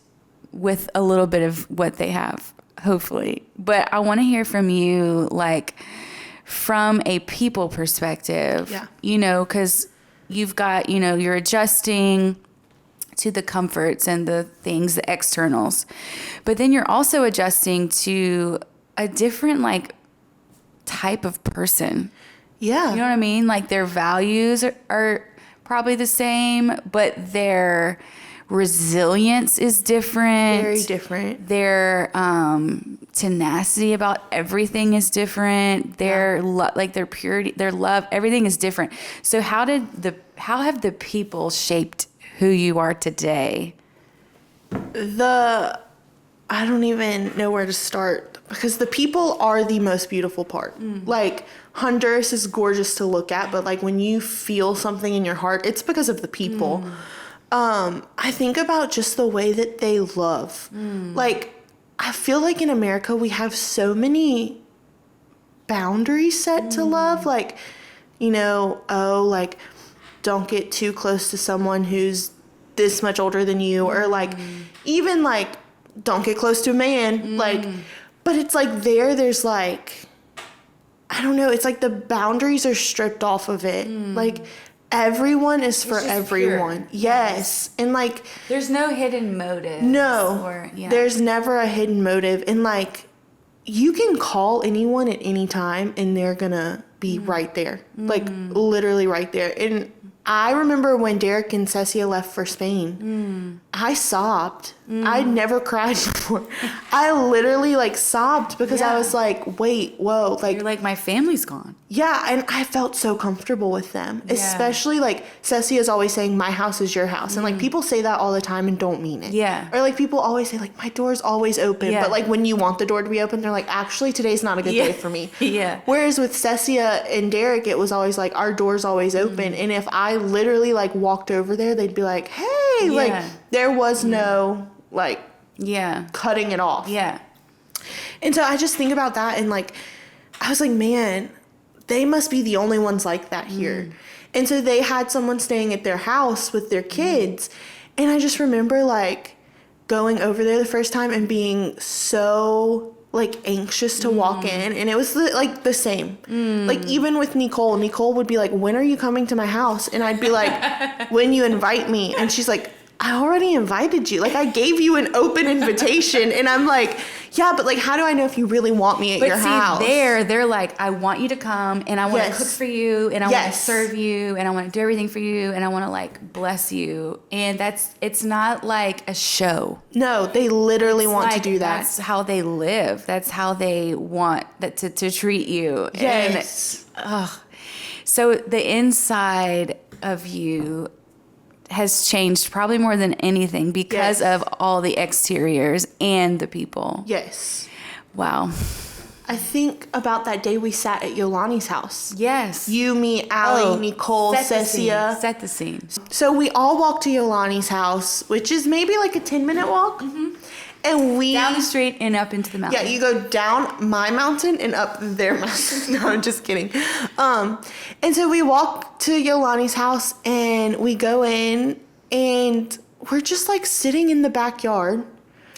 with a little bit of what they have, hopefully. But I want to hear from you, like, from a people perspective, because you've got, you're adjusting to the comforts and the things, the externals. But then you're also adjusting to a different, like, type of person. Yeah. You know what I mean? Like their values are probably the same, but their resilience is different. Very different. Their tenacity about everything is different. Their their purity, their love, everything is different. So how have the people shaped who you are today? I don't even know where to start, because the people are the most beautiful part. Like Honduras is gorgeous to look at, but like when you feel something in your heart, it's because of the people. I think about just the way that they love. Like I feel like in America we have so many boundaries set to love. Like, like don't get too close to someone who's this much older than you, or like even like don't get close to a man. Like, but it's like there's like, I don't know, it's like the boundaries are stripped off of it. Like everyone is for everyone. Pure. Yes. And like there's no hidden motive. No. There's never a hidden motive. And like you can call anyone at any time and they're gonna be right there. Like literally right there. And I remember when Derek and Cecia left for Spain, I sobbed. I'd never cried before. I literally like sobbed because I was like, wait, whoa. Like, you're like, my family's gone. Yeah, and I felt so comfortable with them. Especially like Cecia is always saying, my house is your house. And like people say that all the time and don't mean it. Yeah. Or like people always say like, my door's always open. But like when you want the door to be open, they're like, actually today's not a good day for me. Yeah. Whereas with Cecia and Derek, it was always like, our door's always open. And if I I literally like walked over there, they'd be like, hey, like there was no like cutting it off. Yeah. And so I just think about that, and like I was like, man, they must be the only ones like that here. And so they had someone staying at their house with their kids. And I just remember like going over there the first time and being so like anxious to walk in. And it was the same. Like even with Nicole would be like, when are you coming to my house? And I'd be like, when you invite me. And she's like, I already invited you. Like I gave you an open invitation. And I'm like, yeah, but like, how do I know if you really want me at your house? They're like, I want you to come, and I want to cook for you, and I want to serve you, and I want to do everything for you, and I want to like bless you. And it's not like a show. No, they literally want to do that. That's how they live. That's how they want that to treat you. Yes. And, so the inside of you has changed probably more than anything because of all the exteriors and the people. Yes. Wow. I think about that day we sat at Yolani's house. Yes. You, me, Allie, Nicole, Cecia. Set the scene. So we all walked to Yolani's house, which is maybe like a 10-minute walk. And we... Down the street and up into the mountain. Yeah, you go down my mountain and up their mountain. No, I'm just kidding. And so we walk to Yolani's house, and we go in, and we're just like sitting in the backyard.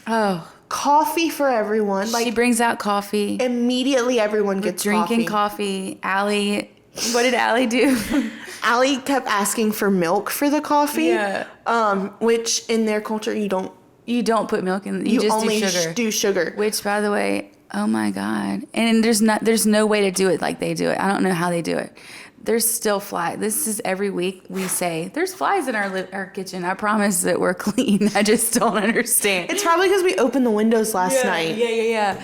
Oh. Coffee for everyone. Like she brings out coffee. Immediately everyone gets drinking coffee. Allie, what did Allie do? Allie kept asking for milk for the coffee. Yeah. Which in their culture you don't put milk in. You just only do sugar. do sugar. Which, by the way, oh my God. And there's no way to do it like they do it. I don't know how they do it. There's still flies. This is every week we say, there's flies in our kitchen. I promise that we're clean. I just don't understand. It's probably because we opened the windows last night. Yeah.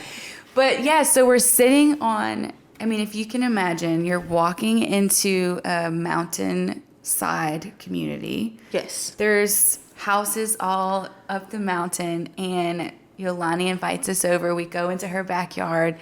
But yeah, so we're sitting on, I mean, if you can imagine, you're walking into a mountainside community. Yes. There's houses all up the mountain, and Yolani invites us over. We go into her backyard.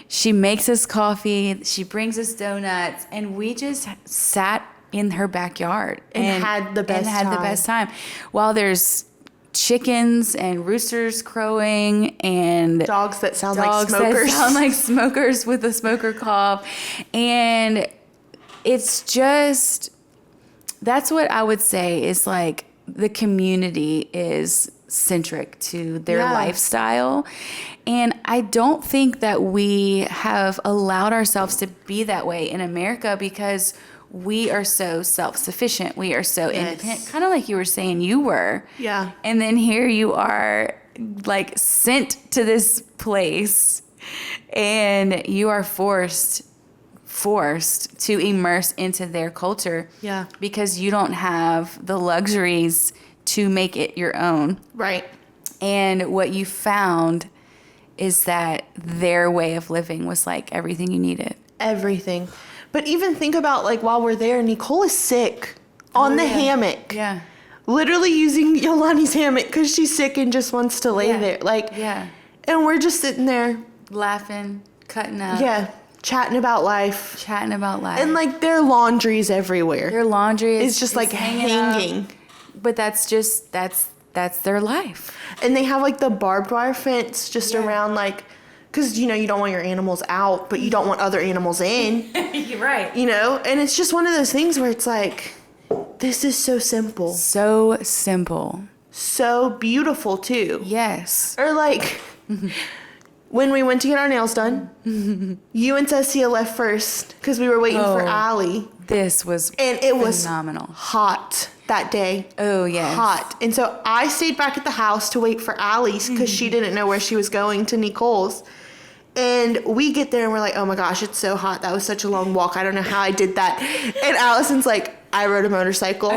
She makes us coffee. She brings us donuts, and we just sat in her backyard and had the best time. While there's chickens and roosters crowing and dogs that sound like smokers with a smoker cough, and it's just, that's what I would say is like the community is centric to their lifestyle. And I don't think that we have allowed ourselves to be that way in America because we are so self-sufficient. We are so independent, kind of like you were saying you were. Yeah. And then here you are like sent to this place, and you are forced to immerse into their culture. Yeah. Because you don't have the luxuries to make it your own. Right. And what you found is that their way of living was like everything you needed. Everything. But even think about like while we're there, Nicole is sick on the hammock. Yeah. Literally using Yolani's hammock because she's sick and just wants to lay there. Like, and we're just sitting there. Laughing, cutting up. Yeah. Chatting about life. And like their laundry's everywhere. Their laundry is just like hanging. But that's their life. And they have like the barbed wire fence just around, like, because you don't want your animals out, but you don't want other animals in. You're right. And it's just one of those things where it's like, this is so simple. So simple. So beautiful too. Yes. Or like when we went to get our nails done, you and Cecia left first because we were waiting for Allie. This was and it phenomenal. Was hot that day. Oh, yes. Hot. And so I stayed back at the house to wait for Allie's because she didn't know where she was going to Nicole's. And we get there and we're like, oh my gosh, it's so hot. That was such a long walk. I don't know how I did that. And Allison's like, I rode a motorcycle.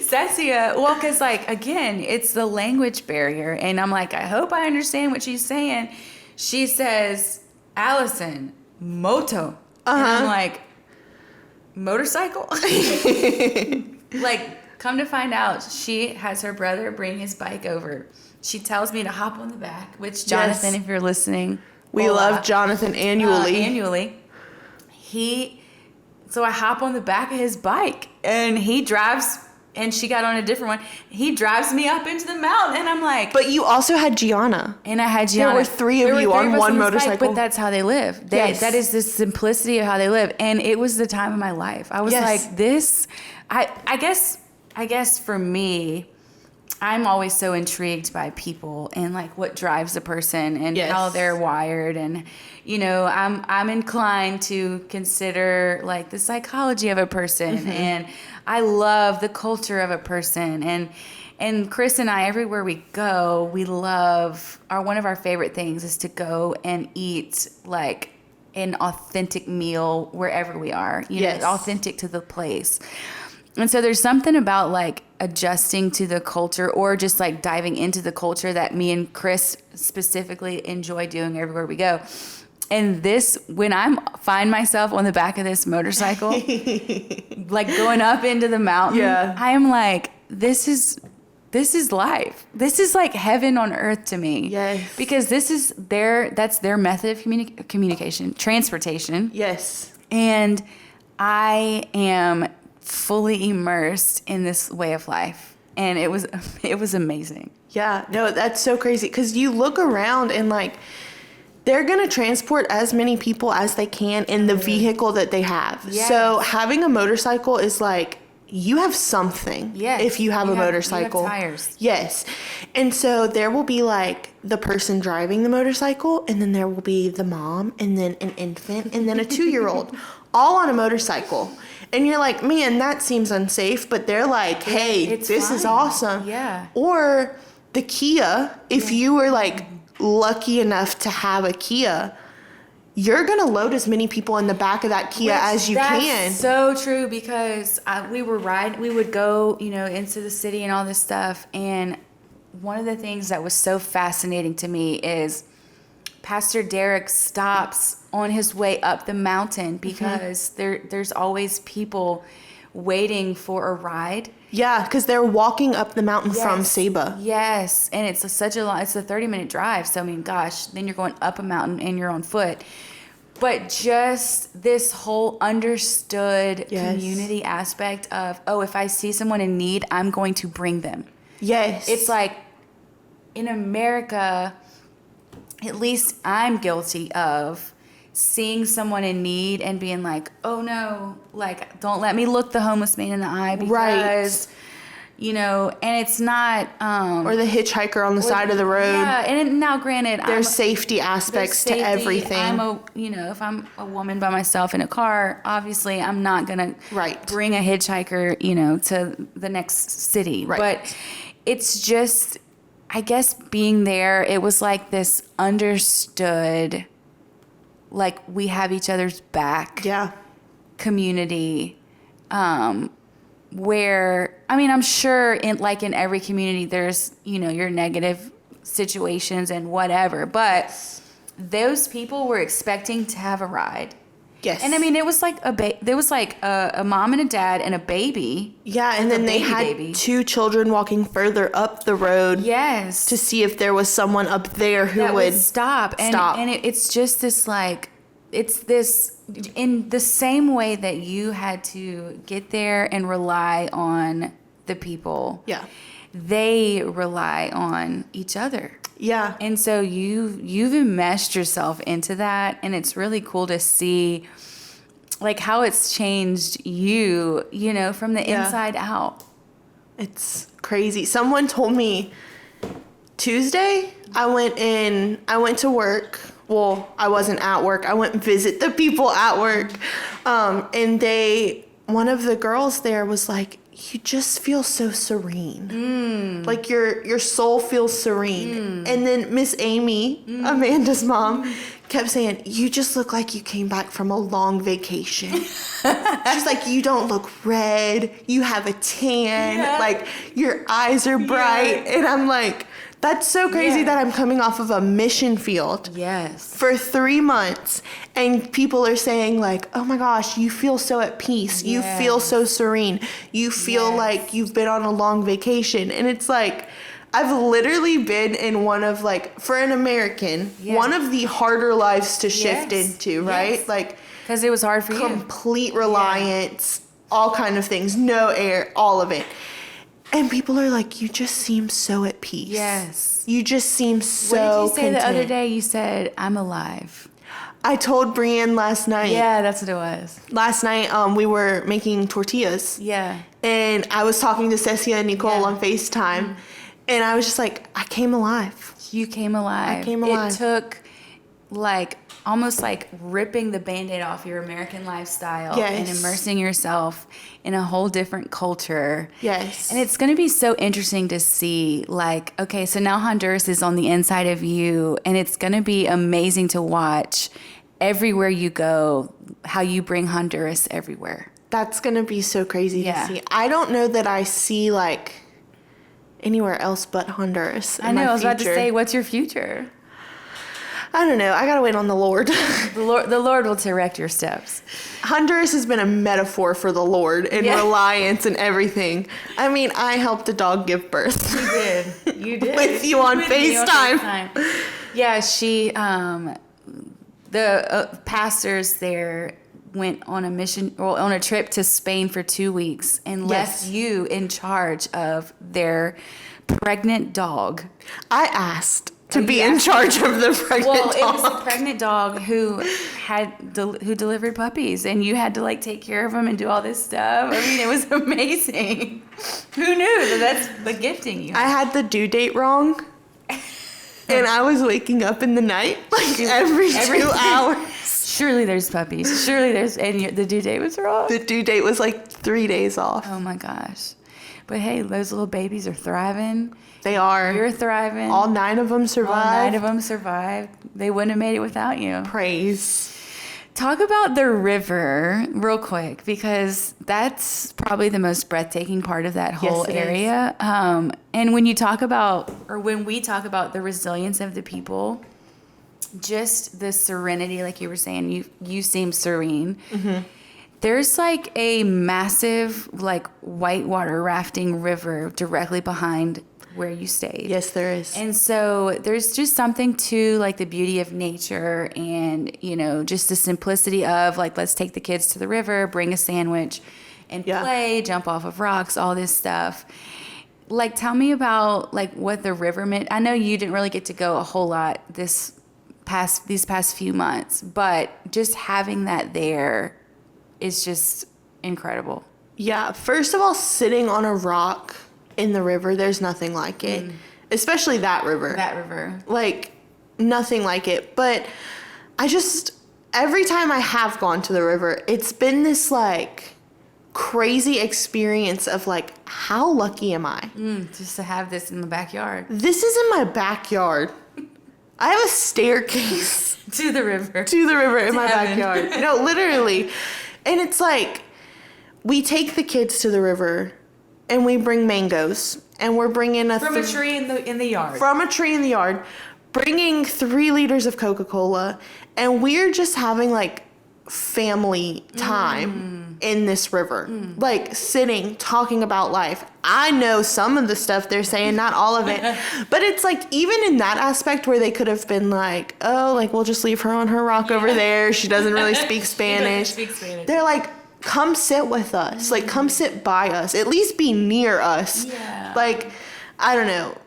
Cecia, well, because like, again, it's the language barrier. And I'm like, I hope I understand what she's saying. She says, Allison, moto. And I'm like, motorcycle? Like, come to find out, she has her brother bring his bike over. She tells me to hop on the back, which Jonathan, if you're listening, we love Jonathan annually. He So I hop on the back of his bike, and he drives, and she got on a different one. He drives me up into the mountain, and I'm like... But you also had Gianna. And I had Gianna. There were three of you on one motorcycle. Bike, but that's how they live. Yes. That is the simplicity of how they live. And it was the time of my life. I was like, this... I guess for me... I'm always so intrigued by people and like what drives a person and how they're wired, and I'm inclined to consider like the psychology of a person, and I love the culture of a person, and Chris and I, everywhere we go, we love one of our favorite things is to go and eat like an authentic meal wherever we are, authentic to the place. And so there's something about like adjusting to the culture or just like diving into the culture that me and Chris specifically enjoy doing everywhere we go. And when I find myself on the back of this motorcycle, like going up into the mountain, I am like, this is life. This is like heaven on earth to me. Yes. Because that's their method of communication, transportation. Yes. And I am fully immersed in this way of life, and it was amazing. Yeah, no, that's so crazy, because you look around and like they're gonna transport as many people as they can in the vehicle that they have. So having a motorcycle is like, you have something. If you have a motorcycle, you have tires. Yes. And so there will be like the person driving the motorcycle, and then there will be the mom, and then an infant, and then a 2-year-old all on a motorcycle. And you're like, man, that seems unsafe. But they're like, hey, this is awesome. Yeah. Or the Kia, if you were like lucky enough to have a Kia, you're going to load as many people in the back of that Kia as you can. That's so true, because we would go, into the city and all this stuff. And one of the things that was so fascinating to me is Pastor Derek stops on his way up the mountain because there's always people waiting for a ride. Yeah, because they're walking up the mountain from Saba. Yes, and it's it's a 30-minute drive. So I mean, gosh, then you're going up a mountain and you're on foot. But just this whole understood community aspect of, if I see someone in need, I'm going to bring them. Yes. It's like in America, at least I'm guilty of seeing someone in need and being like, oh no, like, don't let me look the homeless man in the eye because, and it's not... or the hitchhiker on the side of the road. Yeah, and now granted... There's safety aspects to everything. If I'm a woman by myself in a car, obviously I'm not going to bring a hitchhiker, to the next city. Right. But it's just, I guess being there, it was like this understood... like we have each other's back community, where, I mean, I'm sure in every community there's, your negative situations and whatever, but those people were expecting to have a ride. Yes. And I mean, it was like there was like a mom and a dad and a baby. Yeah, and then they had 2 children walking further up the road. Yes. To see if there was someone up there who would stop. And it's just this like, it's this, in the same way that you had to get there and rely on the people. Yeah. They rely on each other. Yeah. And so you've enmeshed yourself into that, and it's really cool to see like how it's changed you, from the inside out. It's crazy. Someone told me Tuesday I went to work. Well, I wasn't at work. I went visit the people at work. And one of the girls there was like, you just feel so serene. Like your soul feels serene. And then Miss Amy, Amanda's mom, kept saying, you just look like you came back from a long vacation. She's like, you don't look red. You have a tan. Yeah. Like your eyes are bright. Yeah. And I'm like, that's so crazy that I'm coming off of a mission field. Yes. For 3 months. And people are saying like, oh my gosh, you feel so at peace. Yes. You feel so serene. You feel like you've been on a long vacation. And it's like, I've literally been in one of, like, for an American, one of the harder lives to shift into, right? Yes. Like, because it was hard for you. Complete reliance, all kind of things, no air, all of it. And people are like, you just seem so at peace. Yes. You just seem so What did you say content. the other day? You said, I'm alive. I told Brienne last night. Yeah, that's what it was. Last night, we were making tortillas. Yeah. And I was talking to Cecia and Nicole on FaceTime. And I was just like, I came alive. You came alive. I came alive. It took, like, almost like ripping the Band-Aid off your American lifestyle and immersing yourself in a whole different culture. Yes. And it's going to be so interesting to see, like, okay, so now Honduras is on the inside of you, and it's going to be amazing to watch everywhere you go, how you bring Honduras everywhere. That's going to be so crazy to see. I don't know that I see, like, anywhere else but Honduras. I know, I was about to say, what's your future? I don't know. I got to wait on the Lord. The Lord will direct your steps. Honduras has been a metaphor for the Lord and reliance and everything. I mean, I helped a dog give birth. You did. You did. With you on FaceTime. Yeah, she, the pastors there went on on a trip to Spain for 2 weeks and left you in charge of their pregnant dog. I asked to be in charge of the pregnant dog. Well, it was a pregnant dog who who delivered puppies, and you had to, like, take care of them and do all this stuff. I mean, it was amazing. Who knew that's the gifting you had? I had the due date wrong, and I was waking up in the night, like, every 2 hours. Surely there's puppies. Surely there's, and the due date was wrong. The due date was, like, 3 days off. Oh, my gosh. But, hey, those little babies are thriving. They are. You're thriving. All 9 of them survived. All 9 of them survived. They wouldn't have made it without you. Praise. Talk about the river real quick, because that's probably the most breathtaking part of that whole area. And when you talk about, or when we talk about the resilience of the people, just the serenity, like you were saying, you seem serene. Mm-hmm. There's, like, a massive, like, whitewater rafting river directly behind where you stayed. Yes, there is. And so there's just something to, like, the beauty of nature and, you know, just the simplicity of, like, let's take the kids to the river, bring a sandwich and play, jump off of rocks, all this stuff. Like, tell me about, like, what the river meant. I know you didn't really get to go a whole lot these past few months, but just having that there is just incredible. Yeah, first of all, sitting on a rock in the river, there's nothing like it. Especially that river. That river. Like, nothing like it. But every time I have gone to the river, it's been this, like, crazy experience of, like, how lucky am I? Just to have this in the backyard. This is in my backyard. I have a staircase To the river. in my backyard. No, literally. And it's like, we take the kids to the river and we bring mangoes, and we're bringing from a tree in the yard. From a tree in the yard, bringing 3 liters of Coca-Cola, and we're just having, like, family time in this river. Like, sitting, talking about life. I know some of the stuff they're saying, not all of it. But it's like, even in that aspect where they could have been like, oh, like, we'll just leave her on her rock over there. She doesn't really speak Spanish. They're like, come sit with us. Like, come sit by us. At least be near us. Yeah. Like, I don't know.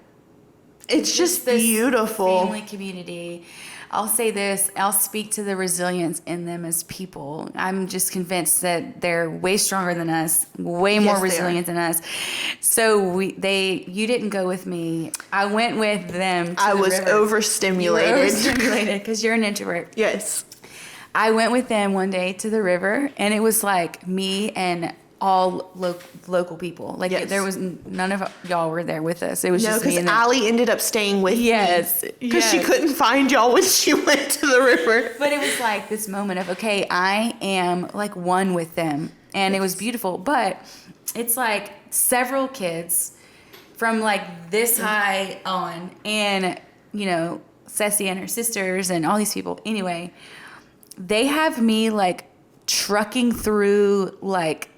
It's just beautiful. Family community. I'll say this, I'll speak to the resilience in them as people. I'm just convinced that they're way stronger than us, way more resilient than us. So you didn't go with me. I went with them to I the was river. overstimulated. You were overstimulated because you're an introvert. Yes. I went with them one day to the river, and it was like me and all local people. Like, there was none of y'all were there with us. It was just me and them. Allie ended up staying with me. Because she couldn't find y'all when she went to the river. But it was like this moment of, okay, I am, like, one with them. And it was beautiful. But it's like several kids from, like, this high on, and, you know, Ceci and her sisters and all these people. Anyway, they have me, like, trucking through, like,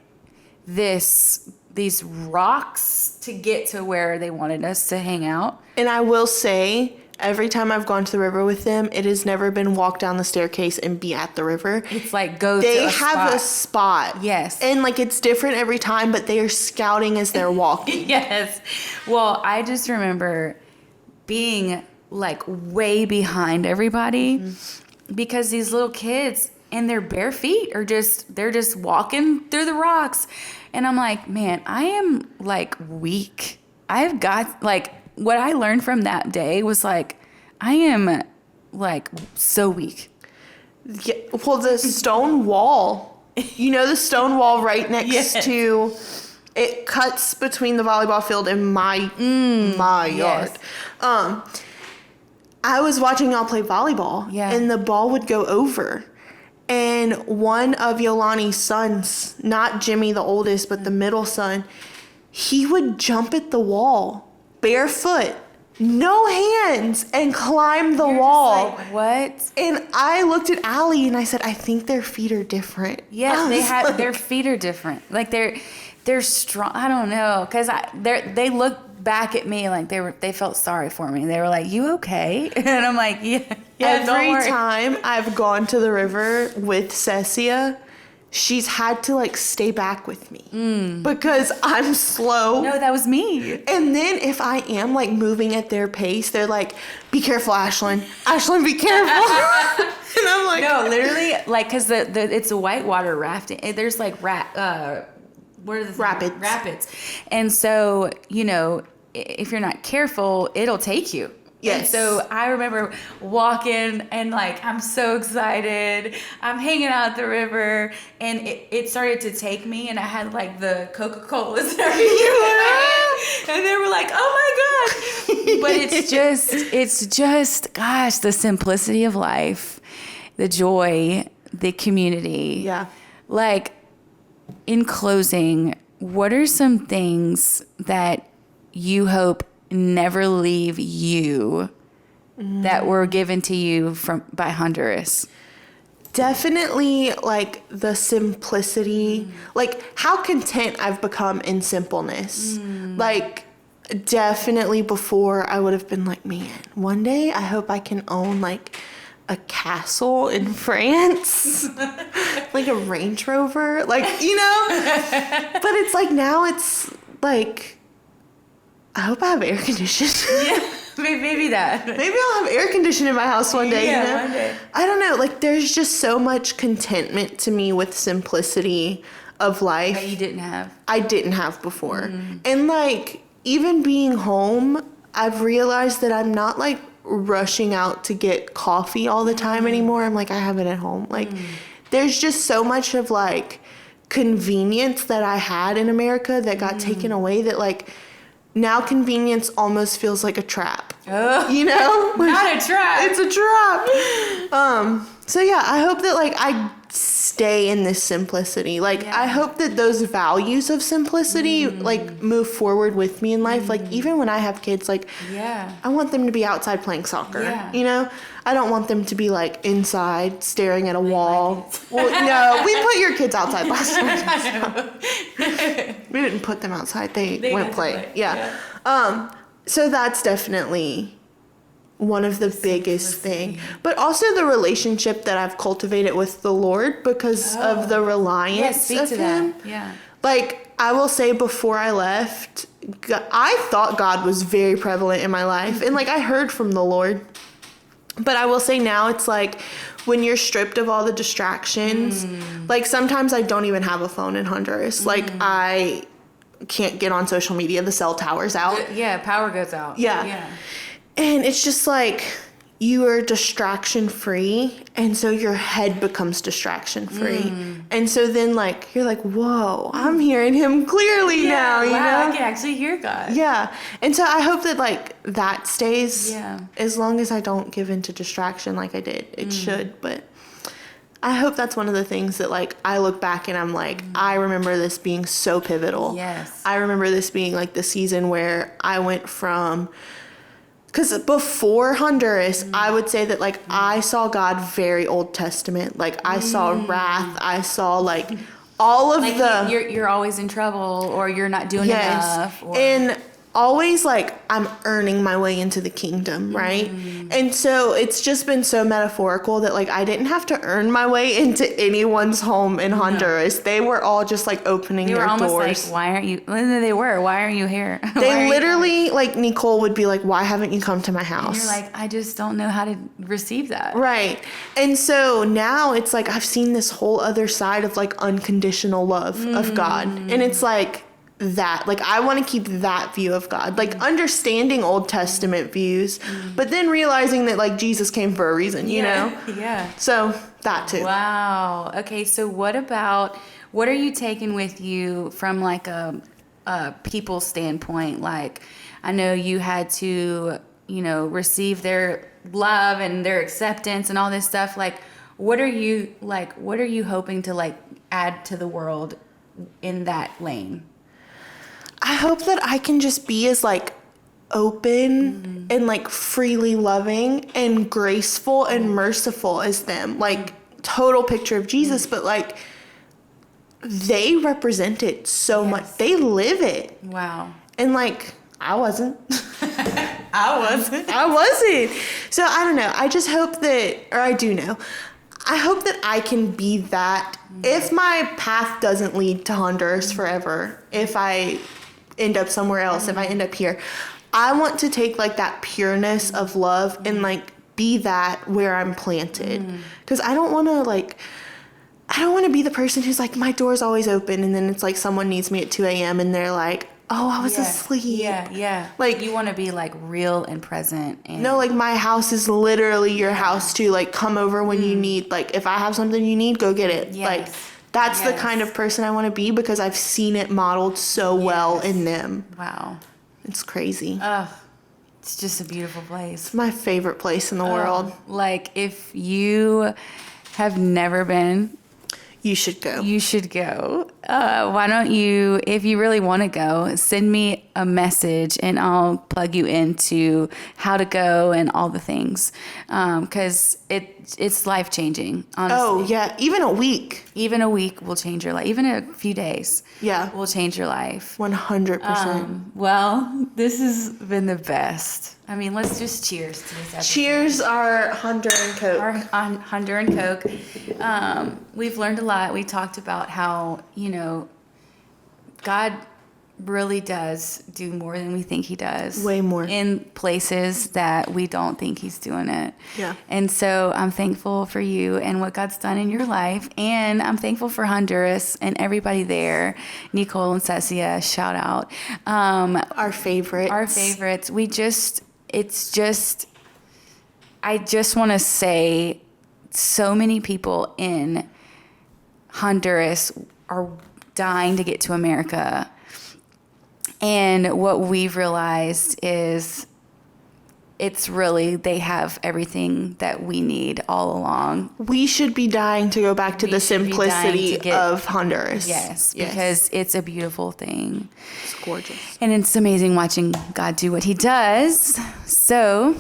this these rocks to get to where they wanted us to hang out. And I will say, every time I've gone to the river with them, it has never been walk down the staircase and be at the river. It's like go they to a have spot. a spot. Yes. And like it's different every time, but they are scouting as they're walking. Yes. Well, I just remember being like way behind everybody because these little kids and their bare feet they're just walking through the rocks. And I'm like, man, I am like weak. I've got like, what I learned from that day was like, I am like so weak. Yeah, well, the stone wall, the stone wall right next Yes. to, it cuts between the volleyball field and my yard. Yes. I was watching y'all play volleyball, and the ball would go over. And one of Yolani's sons, not Jimmy the oldest, but the middle son, he would jump at the wall barefoot, no hands, and climb the wall. Just like, what? And I looked at Allie and I said, I think their feet are different. Yeah, their feet are different. Like they're strong. I don't know, cause they look back at me like they felt sorry for me. They were like, "You okay?" And I'm like, "Yeah, don't Every worry." time I've gone to the river with Cecia, she's had to like stay back with me because I'm slow. No, that was me. And then if I am like moving at their pace, they're like, "Be careful, Ashlynn. Ashlynn, be careful." And I'm like, No, literally, like, cause it's a whitewater rafting. There's like what are the Rapids. Rapids, and so if you're not careful, it'll take you. Yes. And so I remember walking and like, I'm so excited. I'm hanging out at the river and it started to take me and I had like the Coca-Colas and everything. And they were like, oh my God. But it's just, gosh, the simplicity of life, the joy, the community. Yeah. Like, in closing, what are some things that you hope never leave you that were given to you by Honduras? Definitely like the simplicity, like how content I've become in simpleness. Like definitely before I would have been like, man, one day I hope I can own like a castle in France, like a Range Rover, like, but it's like now it's like, I hope I have air conditioning. Yeah, maybe that. Maybe I'll have air conditioning in my house one day. Yeah, one day. I don't know. Like, there's just so much contentment to me with simplicity of life. That you didn't have. I didn't have before. And like, even being home, I've realized that I'm not like rushing out to get coffee all the time anymore. I'm like, I have it at home. Like, there's just so much of like convenience that I had in America that got taken away that like, now convenience almost feels like a trap. Oh, Not a trap. It's a trap. So yeah, I hope that like I stay in this simplicity. Like I hope that those values of simplicity like move forward with me in life. Like even when I have kids, like I want them to be outside playing soccer. Yeah. I don't want them to be like inside staring at a wall. Well, no, we put your kids outside last night. We didn't put them outside. They went play. Yeah. So that's definitely one of the biggest thing, but also the relationship that I've cultivated with the Lord because of the reliance of him. Yeah. Like I will say before I left, I thought God was very prevalent in my life and like I heard from the Lord, but I will say now it's like when you're stripped of all the distractions, like sometimes I don't even have a phone in Honduras. Like I can't get on social media. The cell tower's out. Yeah. Power goes out. Yeah. And it's just like you are distraction free. And so your head becomes distraction free. And so then like, you're like, whoa, I'm hearing him clearly now, I can actually hear God. Yeah. And so I hope that like that stays as long as I don't give into distraction like I did. It should, but I hope that's one of the things that like I look back and I'm like, I remember this being so pivotal. Yes. I remember this being like the season where I went from, because before Honduras, I would say that like I saw God very Old Testament. Like I saw wrath. I saw like all of like you're always in trouble, or you're not doing enough, or... and always like I'm earning my way into the kingdom, right? And so it's just been so metaphorical that like I didn't have to earn my way into anyone's home in Honduras. They were all just like opening their doors. They were almost like, why aren't you? Why aren't you here? They literally, like Nicole would be like, why haven't you come to my house? And you're like, I just don't know how to receive that. Right. And so now it's like I've seen this whole other side of like unconditional love of God. And it's like that. Like I want to keep that view of God. Like understanding Old Testament views, but then realizing that like Jesus came for a reason, you know? Yeah. So that too. Wow. Okay, so what are you taking with you from like a people standpoint? Like I know you had to, receive their love and their acceptance and all this stuff. Like what are you hoping to like add to the world in that lane? I hope that I can just be as like open and like freely loving and graceful and merciful as them. Like total picture of Jesus, but like they represent it so much. They live it. Wow. And like I wasn't. I wasn't. So I don't know. I just hope that, or I do know. I hope that I can be that. If my path doesn't lead to Honduras forever, if I end up somewhere else, if I end up here, I want to take like that pureness of love and like be that where I'm planted. Because I don't want to be the person who's like, my door's always open, and then it's like someone needs me at 2 a.m. and they're like, oh, I was asleep. Yeah. Like you want to be like real and present. And no, like my house is literally your house too. Like come over when you need, like if I have something you need, go get it. Yes. Like that's the kind of person I want to be, because I've seen it modeled so well in them. Wow. It's crazy. It's just a beautiful place. It's my favorite place in the world. Like if you have never been, you should go. You should go. Why don't you, if you really want to go, send me a message and I'll plug you into how to go and all the things. Because it's life-changing, honestly. Oh, yeah. Even a week. Even a week will change your life. Even a few days will change your life. 100%. Well, this has been the best. I mean, let's just cheers to this episode. Cheers, our Honduran Coke. Our Honduran Coke. We've learned a lot. We talked about how, God really does do more than we think he does. Way more. In places that we don't think he's doing it. Yeah. And so I'm thankful for you and what God's done in your life. And I'm thankful for Honduras and everybody there. Nicole and Cecia, shout out. Our favorites. I just want to say so many people in Honduras are dying to get to America. And what we've realized is they have everything that we need all along. We should be dying to go back to the simplicity of Honduras. Yes, because it's a beautiful thing. It's gorgeous. And it's amazing watching God do what he does. So,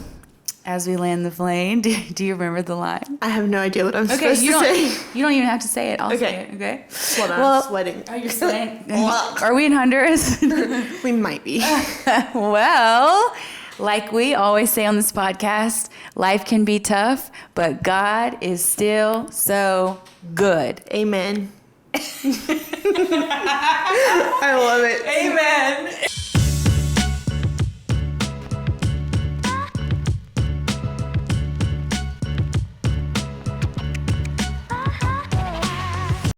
as we land the plane, do you remember the line? I have no idea what I'm supposed to say. You don't even have to say it. I'll say it, okay? Hold on, I'm sweating. Are you sweating? Are we in Honduras? We might be. Well, like we always say on this podcast, life can be tough, but God is still so good. Amen. I love it. Amen.